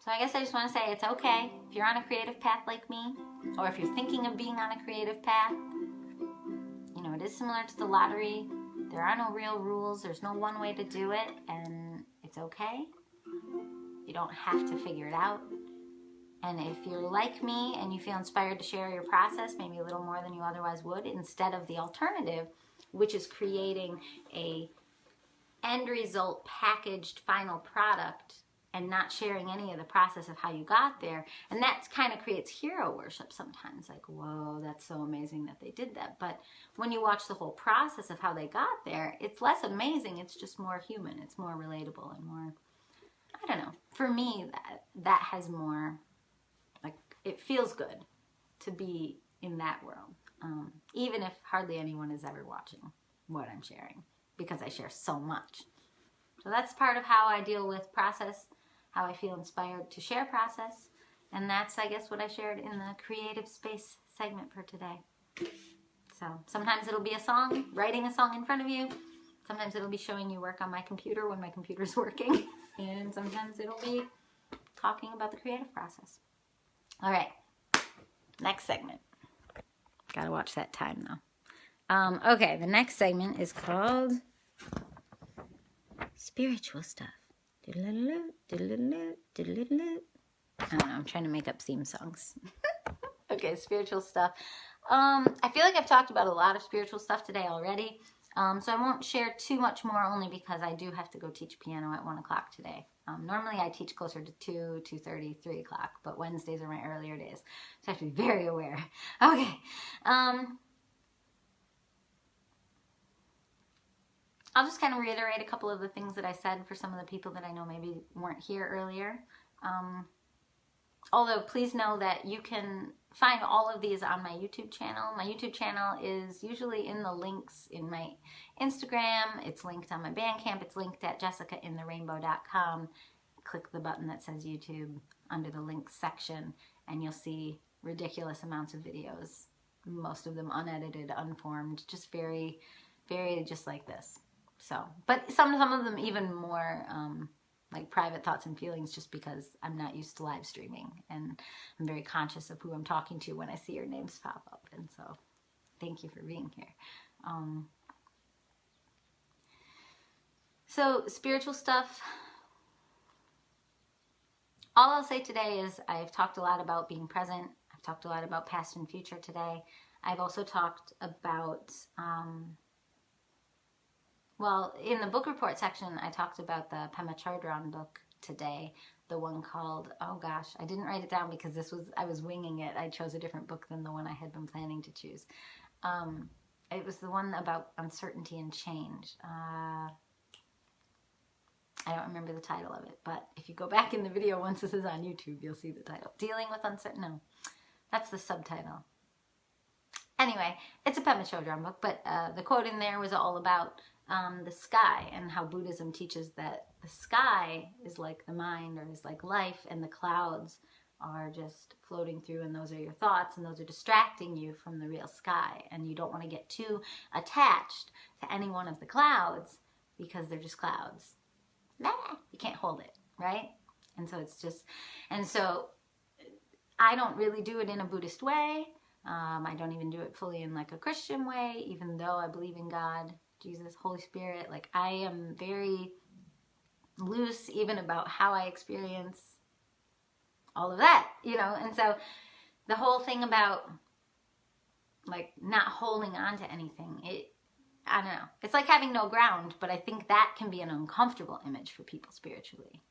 [SPEAKER 1] So I guess I just want to say it's okay if you're on a creative path like me, or if you're thinking of being on a creative path. It is similar to the lottery. There are no real rules. There's no one way to do it, and it's okay. You don't have to figure it out. And if you're like me and you feel inspired to share your process, maybe a little more than you otherwise would, instead of the alternative, which is creating a end result packaged final product and not sharing any of the process of how you got there. And that kind of creates hero worship sometimes. Like, whoa, that's so amazing that they did that. But when you watch the whole process of how they got there, it's less amazing. It's just more human. It's more relatable and more, I don't know. For me, that has more, like, it feels good to be in that world, even if hardly anyone is ever watching what I'm sharing, because I share so much. So that's part of how I deal with process, how I feel inspired to share process. And that's, I guess, what I shared in the creative space segment for today. So sometimes it'll be a song, writing a song in front of you. Sometimes it'll be showing you work on my computer when my computer's working. And sometimes it'll be talking about the creative process. All right, next segment. Gotta watch that time though. Okay, the next segment is called Spiritual Stuff. I don't know, I'm trying to make up theme songs. Okay, spiritual stuff. I feel like I've talked about a lot of spiritual stuff today already. So I won't share too much more, only because I do have to go teach piano at 1 o'clock today. Normally I teach closer to 2, 2:30, 3 o'clock, but Wednesdays are my earlier days. So I have to be very aware. Okay. I'll just kind of reiterate a couple of the things that I said for some of the people that I know maybe weren't here earlier. Although please know that you can find all of these on my YouTube channel. My YouTube channel is usually in the links in my Instagram. It's linked on my Bandcamp. It's linked at jessicaaintherainbow.com. Click the button that says YouTube under the links section, and you'll see ridiculous amounts of videos. Most of them unedited, unformed, just very, very just like this. So, but some of them even more like private thoughts and feelings, just because I'm not used to live streaming, and I'm very conscious of who I'm talking to when I see your names pop up. And so thank you for being here. So spiritual stuff, all I'll say today is I've talked a lot about being present. I've talked a lot about past and future today. I've also talked about well, in the book report section, I talked about the Pema Chodron book today, the one called, oh gosh, I didn't write it down because I was winging it. I chose a different book than the one I had been planning to choose. It was the one about uncertainty and change. I don't remember the title of it, but if you go back in the video once this is on YouTube, you'll see the title. Dealing with Uncertainty, no, that's the subtitle. Anyway, it's a Pema Chodron book, but the quote in there was all about the sky, and how Buddhism teaches that the sky is like the mind, or is like life, and the clouds are just floating through, and those are your thoughts, and those are distracting you from the real sky, and you don't want to get too attached to any one of the clouds because they're just clouds. You can't hold it, right? And so it's just, and so I don't really do it in a Buddhist way. I don't even do it fully in like a Christian way, even though I believe in God, Jesus, Holy Spirit. Like, I am very loose even about how I experience all of that, you know. And so the whole thing about like not holding on to anything, I don't know, it's like having no ground, but I think that can be an uncomfortable image for people spiritually.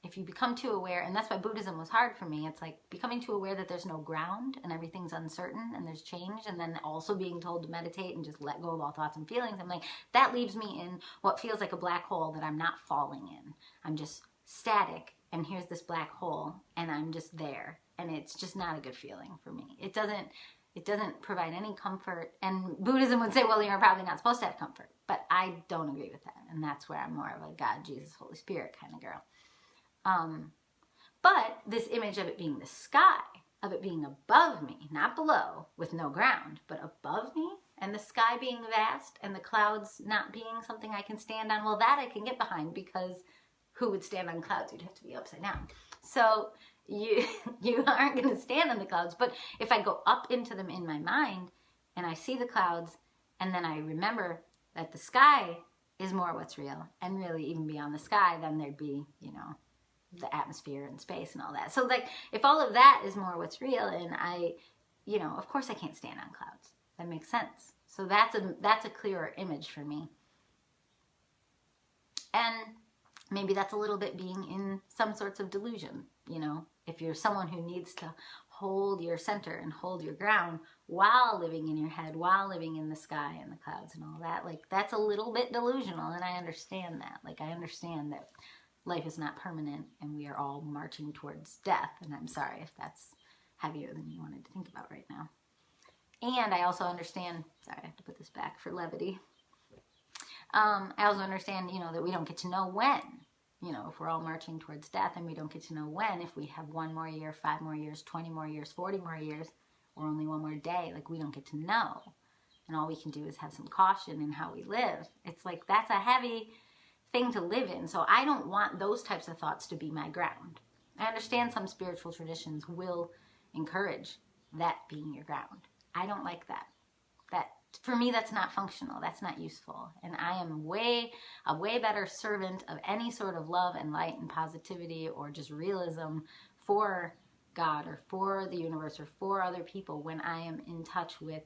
[SPEAKER 1] If you become too aware, and that's why Buddhism was hard for me, it's like becoming too aware that there's no ground and everything's uncertain and there's change, and then also being told to meditate and just let go of all thoughts and feelings. I'm like, that leaves me in what feels like a black hole that I'm not falling in. I'm just static, and here's this black hole, and I'm just there, and it's just not a good feeling for me. It doesn't provide any comfort, and Buddhism would say, well, you're probably not supposed to have comfort, but I don't agree with that, and that's where I'm more of a God, Jesus, Holy Spirit kind of girl. But this image of it being the sky, of it being above me, not below, with no ground, but above me, and the sky being vast, and the clouds not being something I can stand on, well, that I can get behind, because who would stand on clouds? You'd have to be upside down. So you aren't going to stand on the clouds, but if I go up into them in my mind, and I see the clouds, and then I remember that the sky is more what's real, and really even beyond the sky, then there'd be, you know, the atmosphere and space and all that. So like, if all of that is more what's real, and I, you know, of course I can't stand on clouds. That makes sense. So that's a clearer image for me. And maybe that's a little bit being in some sorts of delusion, you know, if you're someone who needs to hold your center and hold your ground while living in your head, while living in the sky and the clouds and all that, like, that's a little bit delusional, and I understand that. Like, I understand that life is not permanent, and we are all marching towards death, and I'm sorry if that's heavier than you wanted to think about right now. And I also understand, sorry, I have to put this back for levity. I also understand, that we don't get to know when, if we're all marching towards death and we don't get to know when, if we have 1 more year, 5 more years, 20 more years, 40 more years, or only 1 more day, like we don't get to know. And all we can do is have some caution in how we live. It's like, that's a heavy thing to live in. So I don't want those types of thoughts to be my ground. I understand some spiritual traditions will encourage that being your ground. I don't like that. For me, that's not functional. That's not useful. And I am a way better servant of any sort of love and light and positivity or just realism for God or for the universe or for other people when I am in touch with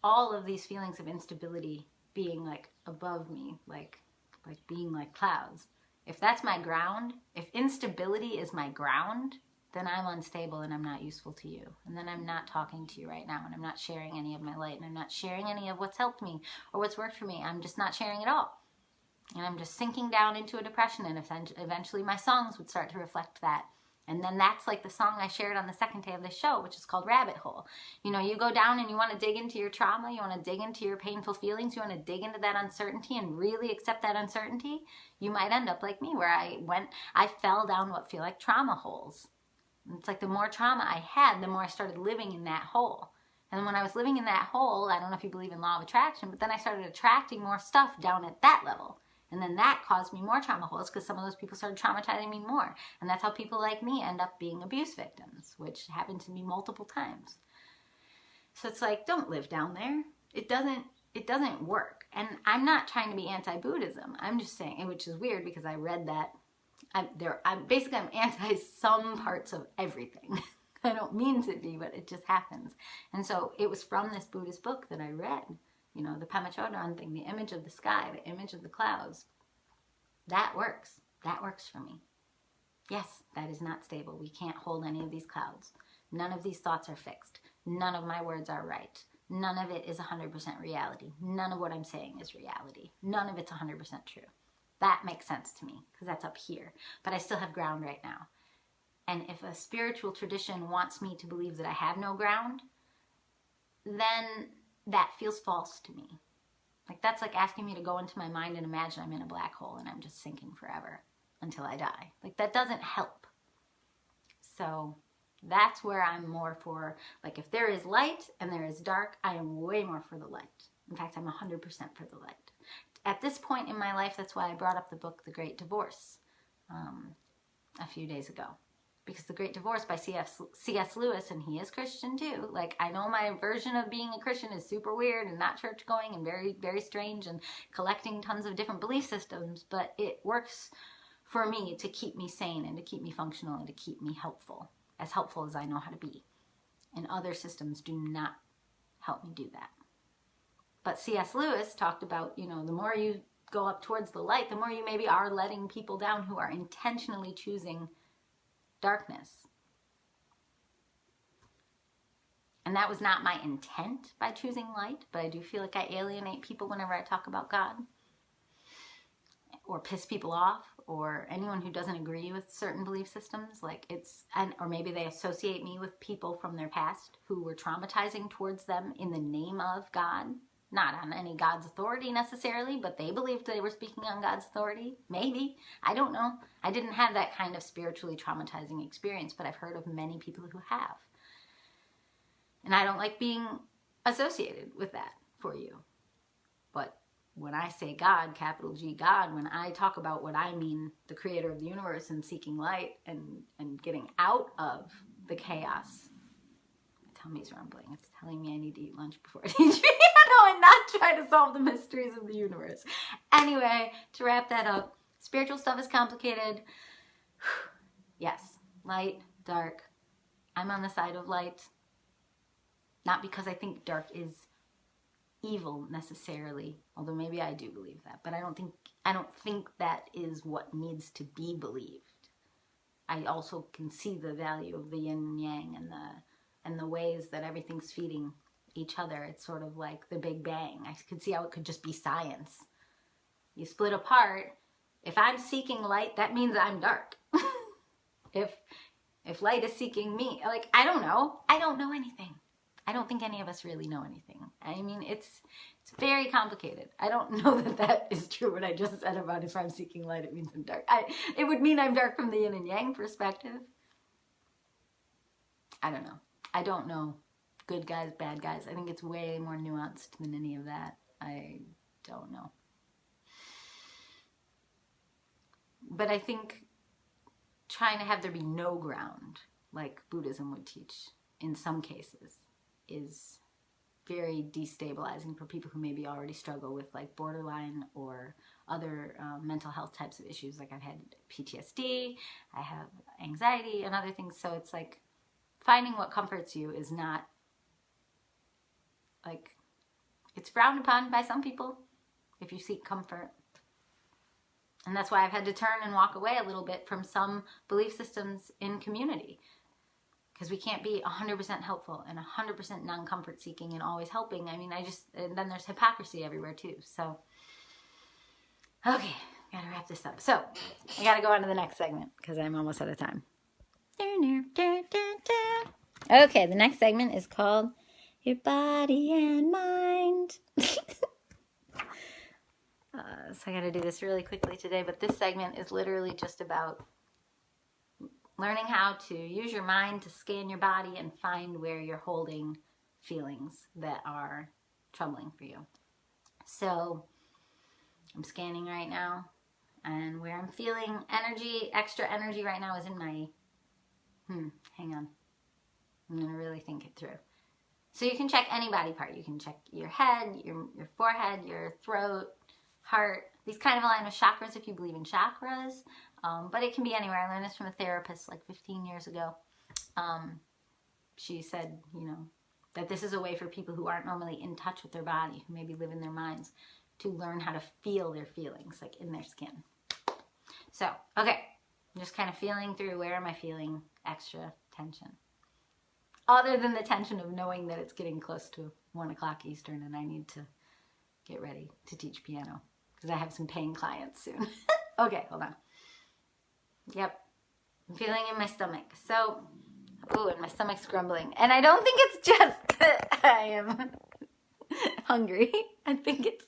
[SPEAKER 1] all of these feelings of instability being like above me, like being like clouds. If that's my ground, if instability is my ground, then I'm unstable and I'm not useful to you. And then I'm not talking to you right now and I'm not sharing any of my light and I'm not sharing any of what's helped me or what's worked for me. I'm just not sharing it all. And I'm just sinking down into a depression, and eventually my songs would start to reflect that. And then that's like the song I shared on the second day of the show, which is called Rabbit Hole. You go down and you want to dig into your trauma, you want to dig into your painful feelings, you want to dig into that uncertainty and really accept that uncertainty, you might end up like me where I fell down what feel like trauma holes. It's like the more trauma I had, the more I started living in that hole. And when I was living in that hole, I don't know if you believe in law of attraction, but then I started attracting more stuff down at that level. And then that caused me more trauma holes because some of those people started traumatizing me more. And that's how people like me end up being abuse victims, which happened to me multiple times. So it's like, don't live down there. It doesn't work. And I'm not trying to be anti-Buddhism. I'm just saying, which is weird because I read that. I'm anti some parts of everything. I don't mean to be, but it just happens. And so it was from this Buddhist book that I read, the Pema Chodron thing, the image of the sky, the image of the clouds. That works. That works for me. Yes, that is not stable. We can't hold any of these clouds. None of these thoughts are fixed. None of my words are right. None of it is 100% reality. None of what I'm saying is reality. None of it's 100% true. That makes sense to me because that's up here. But I still have ground right now. And if a spiritual tradition wants me to believe that I have no ground, then that feels false to me. Like that's like asking me to go into my mind and imagine I'm in a black hole and I'm just sinking forever until I die. Like that doesn't help. So that's where I'm more for, like if there is light and there is dark, I am way more for the light. In fact, I'm 100% for the light. At this point in my life, that's why I brought up the book, The Great Divorce, a few days ago. Because The Great Divorce by C.S. Lewis, and he is Christian too. Like, I know my version of being a Christian is super weird and not church going and very, very strange and collecting tons of different belief systems, but it works for me to keep me sane and to keep me functional and to keep me helpful as I know how to be. And other systems do not help me do that. But C.S. Lewis talked about, the more you go up towards the light, the more you maybe are letting people down who are intentionally choosing darkness. And that was not my intent by choosing light, but I do feel like I alienate people whenever I talk about God, or piss people off, or anyone who doesn't agree with certain belief systems. Or maybe they associate me with people from their past who were traumatizing towards them in the name of God. Not on any God's authority necessarily, but they believed they were speaking on God's authority. Maybe. I don't know. I didn't have that kind of spiritually traumatizing experience, but I've heard of many people who have. And I don't like being associated with that for you. But when I say God, capital G, God, when I talk about what I mean, the creator of the universe and seeking light and getting out of the chaos, my tummy's rumbling. It's telling me I need to eat lunch before I teach you. And not try to solve the mysteries of the universe. Anyway, to wrap that up, spiritual stuff is complicated. Yes, light, dark. I'm on the side of light. Not because I think dark is evil necessarily, although maybe I do believe that, but I don't think that is what needs to be believed. I also can see the value of the yin and yang and the ways that everything's feeding each other. It's sort of like the Big Bang. I could see how it could just be science. You split apart. If I'm seeking light, that means I'm dark. If If light is seeking me, like, I don't know. I don't know anything. I don't think any of us really know anything. I mean, it's very complicated. I don't know that that is true what I just said about if I'm seeking light, it means I'm dark. It would mean I'm dark from the yin and yang perspective. I don't know. I don't know good guys, bad guys. I think it's way more nuanced than any of that. I don't know. But I think trying to have there be no ground, like Buddhism would teach in some cases, is very destabilizing for people who maybe already struggle with like borderline or other mental health types of issues. Like I've had PTSD, I have anxiety and other things. So it's like finding what comforts you is not like, it's frowned upon by some people if you seek comfort. And that's why I've had to turn and walk away a little bit from some belief systems in community. Because we can't be 100% helpful and 100% non-comfort seeking and always helping. I mean, and then there's hypocrisy everywhere too. So, okay, gotta wrap this up. So, I gotta go on to the next segment because I'm almost out of time. Okay, the next segment is called Your Body and Mind. So I gotta do this really quickly today, but this segment is literally just about learning how to use your mind to scan your body and find where you're holding feelings that are troubling for you. So I'm scanning right now, and where I'm feeling energy, extra energy right now is in my, hang on. I'm gonna really think it through. So you can check any body part. You can check your head, your forehead, your throat, heart. These kind of align with chakras if you believe in chakras. But it can be anywhere. I learned this from a therapist like 15 years ago. She said, that this is a way for people who aren't normally in touch with their body, who maybe live in their minds, to learn how to feel their feelings, like in their skin. So, okay, I'm just kind of feeling through, where am I feeling extra tension? Other than the tension of knowing that it's getting close to 1 o'clock Eastern and I need to get ready to teach piano because I have some paying clients soon. Okay, hold on. Yep, I'm feeling in my stomach. So, and my stomach's grumbling. And I don't think it's just that I am hungry. I think it's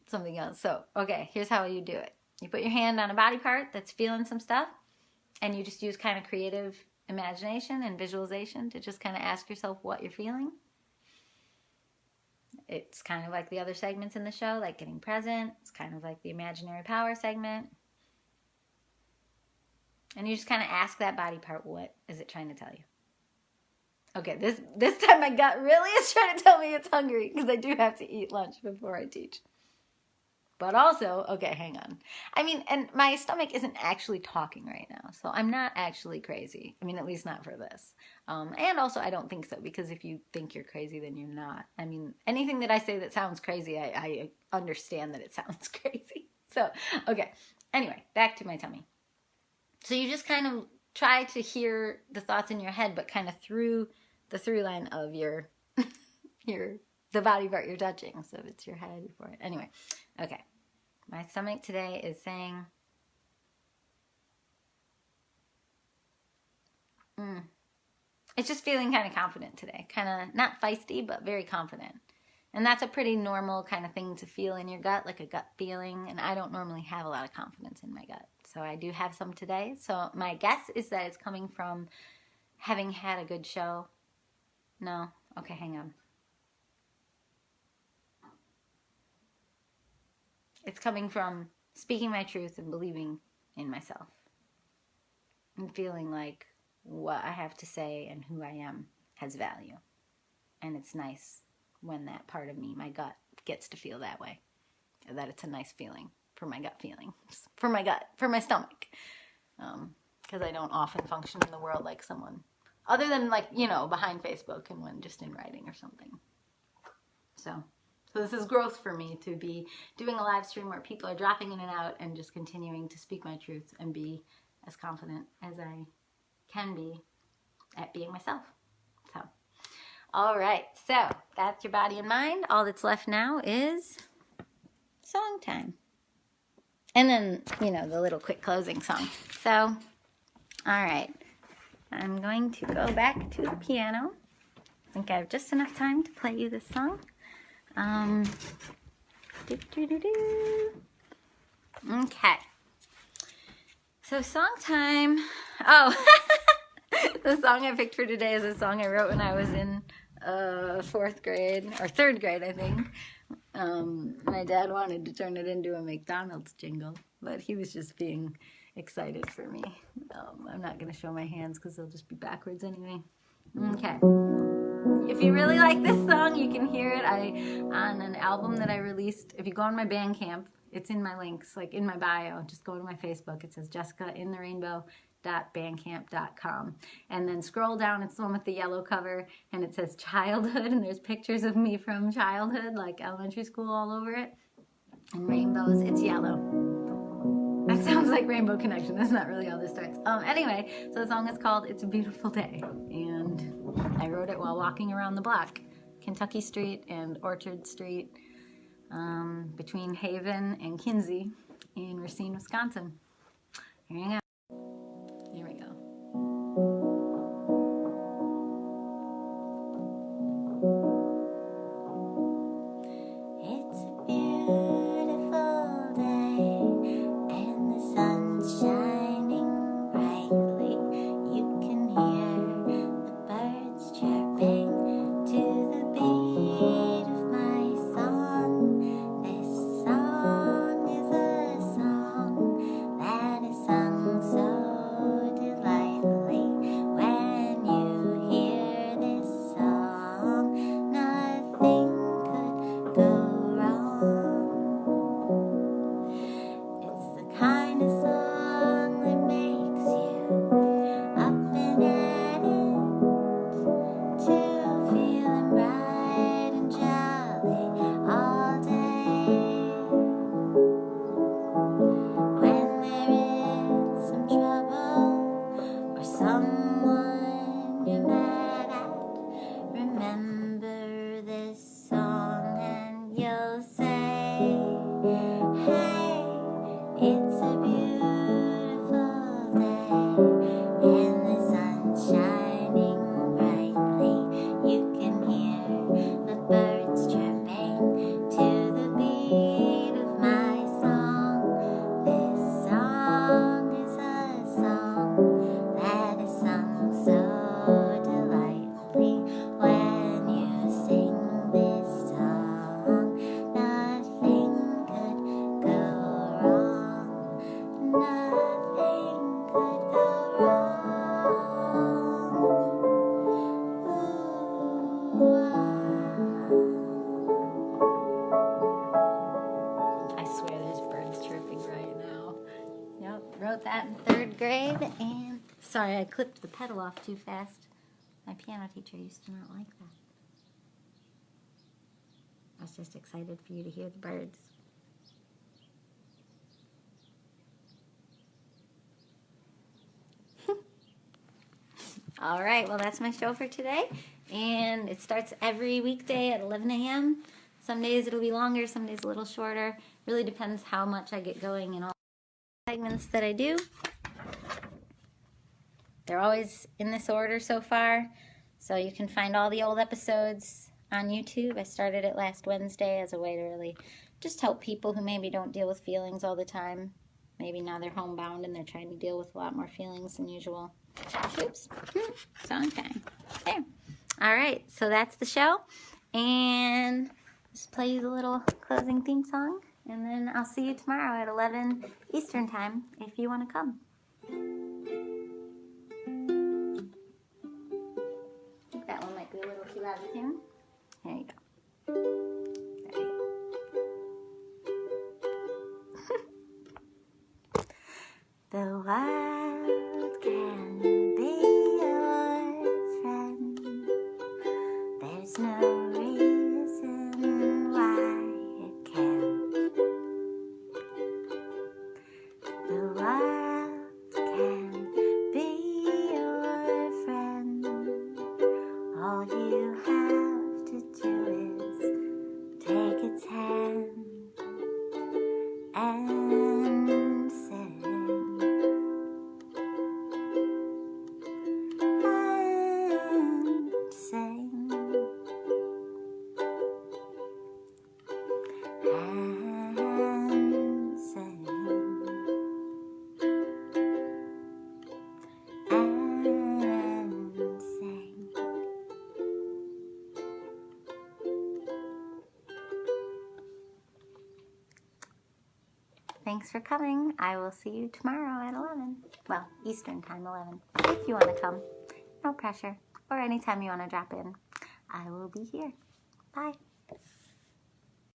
[SPEAKER 1] something else. So, okay, here's how you do it. You put your hand on a body part that's feeling some stuff, and you just use kind of creative imagination and visualization to just kind of ask yourself what you're feeling. It's kind of like the other segments in the show, like getting present. It's kind of like the imaginary power segment. And you just kind of ask that body part, what is it trying to tell you? Okay, this time my gut really is trying to tell me it's hungry because I do have to eat lunch before I teach. But also, okay, hang on. I mean, and my stomach isn't actually talking right now, so I'm not actually crazy. I mean, at least not for this. And also, I don't think so, because if you think you're crazy, then you're not. I mean, anything that I say that sounds crazy, I understand that it sounds crazy. So, okay. Anyway, back to my tummy. So you just kind of try to hear the thoughts in your head, but kind of through the through line of the body part you're touching. So if it's your head, your forehead. Anyway, okay. My stomach today is saying, it's just feeling kind of confident today. Kind of not feisty, but very confident. And that's a pretty normal kind of thing to feel in your gut, like a gut feeling. And I don't normally have a lot of confidence in my gut. So I do have some today. So my guess is that it's coming from having had a good show. No? Okay, hang on. It's coming from speaking my truth and believing in myself. And feeling like what I have to say and who I am has value. And it's nice when that part of me, my gut, gets to feel that way. That it's a nice feeling for my gut feelings. For my gut, for my stomach. Because I don't often function in the world like someone. Other than behind Facebook and when just in writing or something. So this is growth for me to be doing a live stream where people are dropping in and out and just continuing to speak my truth and be as confident as I can be at being myself. So, all right. So that's your body and mind. All that's left now is song time. And then, the little quick closing song. So, all right. I'm going to go back to the piano. I think I have just enough time to play you this song. Okay. So song time. Oh, the song I picked for today is a song I wrote when I was in 4th grade, or 3rd grade, I think. My dad wanted to turn it into a McDonald's jingle, but he was just being excited for me. I'm not going to show my hands because they'll just be backwards anyway. Okay. If you really like this song, you can hear it on an album that I released. If you go on my Bandcamp, it's in my links, like in my bio. Just go to my Facebook. It says jessicainintherainbow.bandcamp.com. And then scroll down. It's the one with the yellow cover, and it says childhood, and there's pictures of me from childhood, like elementary school all over it. And rainbows. It's yellow. That sounds like Rainbow Connection. That's not really how this starts. Anyway, so the song is called It's a Beautiful Day. And I wrote it while walking around the block, Kentucky Street and Orchard Street, between Haven and Kinsey in Racine, Wisconsin. Here you go. Here we go. It's a beautiful day and the sun's shining brightly. You can hear the birds chirping to the beat of my song. This song is a song that is sung so delightfully. When you hear this song, nothing could go wrong. It's the kind of song that makes you up and at it, to feeling bright and jolly all day. When there is some trouble or someone you're mad at, remember this song and you'll say, hey, it's a beautiful day and the sun's shining brightly. You can hear the birds chirping to the beat of my song. This song is a song that is sung so delightfully. When you sing this song, nothing could go wrong. Nothing could go wrong. I swear there's birds chirping right now. Yep, wrote that in 3rd grade, and sorry, I clipped the pedal off too fast. My piano teacher used to not like that. I was just excited for you to hear the birds. All right, well, that's my show for today, and it starts every weekday at 11 a.m. Some days it'll be longer, some days a little shorter. Really depends how much I get going in all the segments that I do. They're always in this order so far, so you can find all the old episodes on YouTube. I started it last Wednesday as a way to really just help people who maybe don't deal with feelings all the time. Maybe now they're homebound and they're trying to deal with a lot more feelings than usual. Oops. Song time. There. All right, so that's the show. And just play you the little closing theme song. And then I'll see you tomorrow at 11 Eastern Time if you want to come. I think that one might be a little too out of tune. Here you go. There you go. The world can be your friend. There's no reason why it can't. The world can be your friend. All you have to do is take its hand and sing. thanks for coming. I will see you tomorrow at 11. Well, Eastern time, 11. If you want to come, no pressure. Or anytime you want to drop in, I will be here. Bye.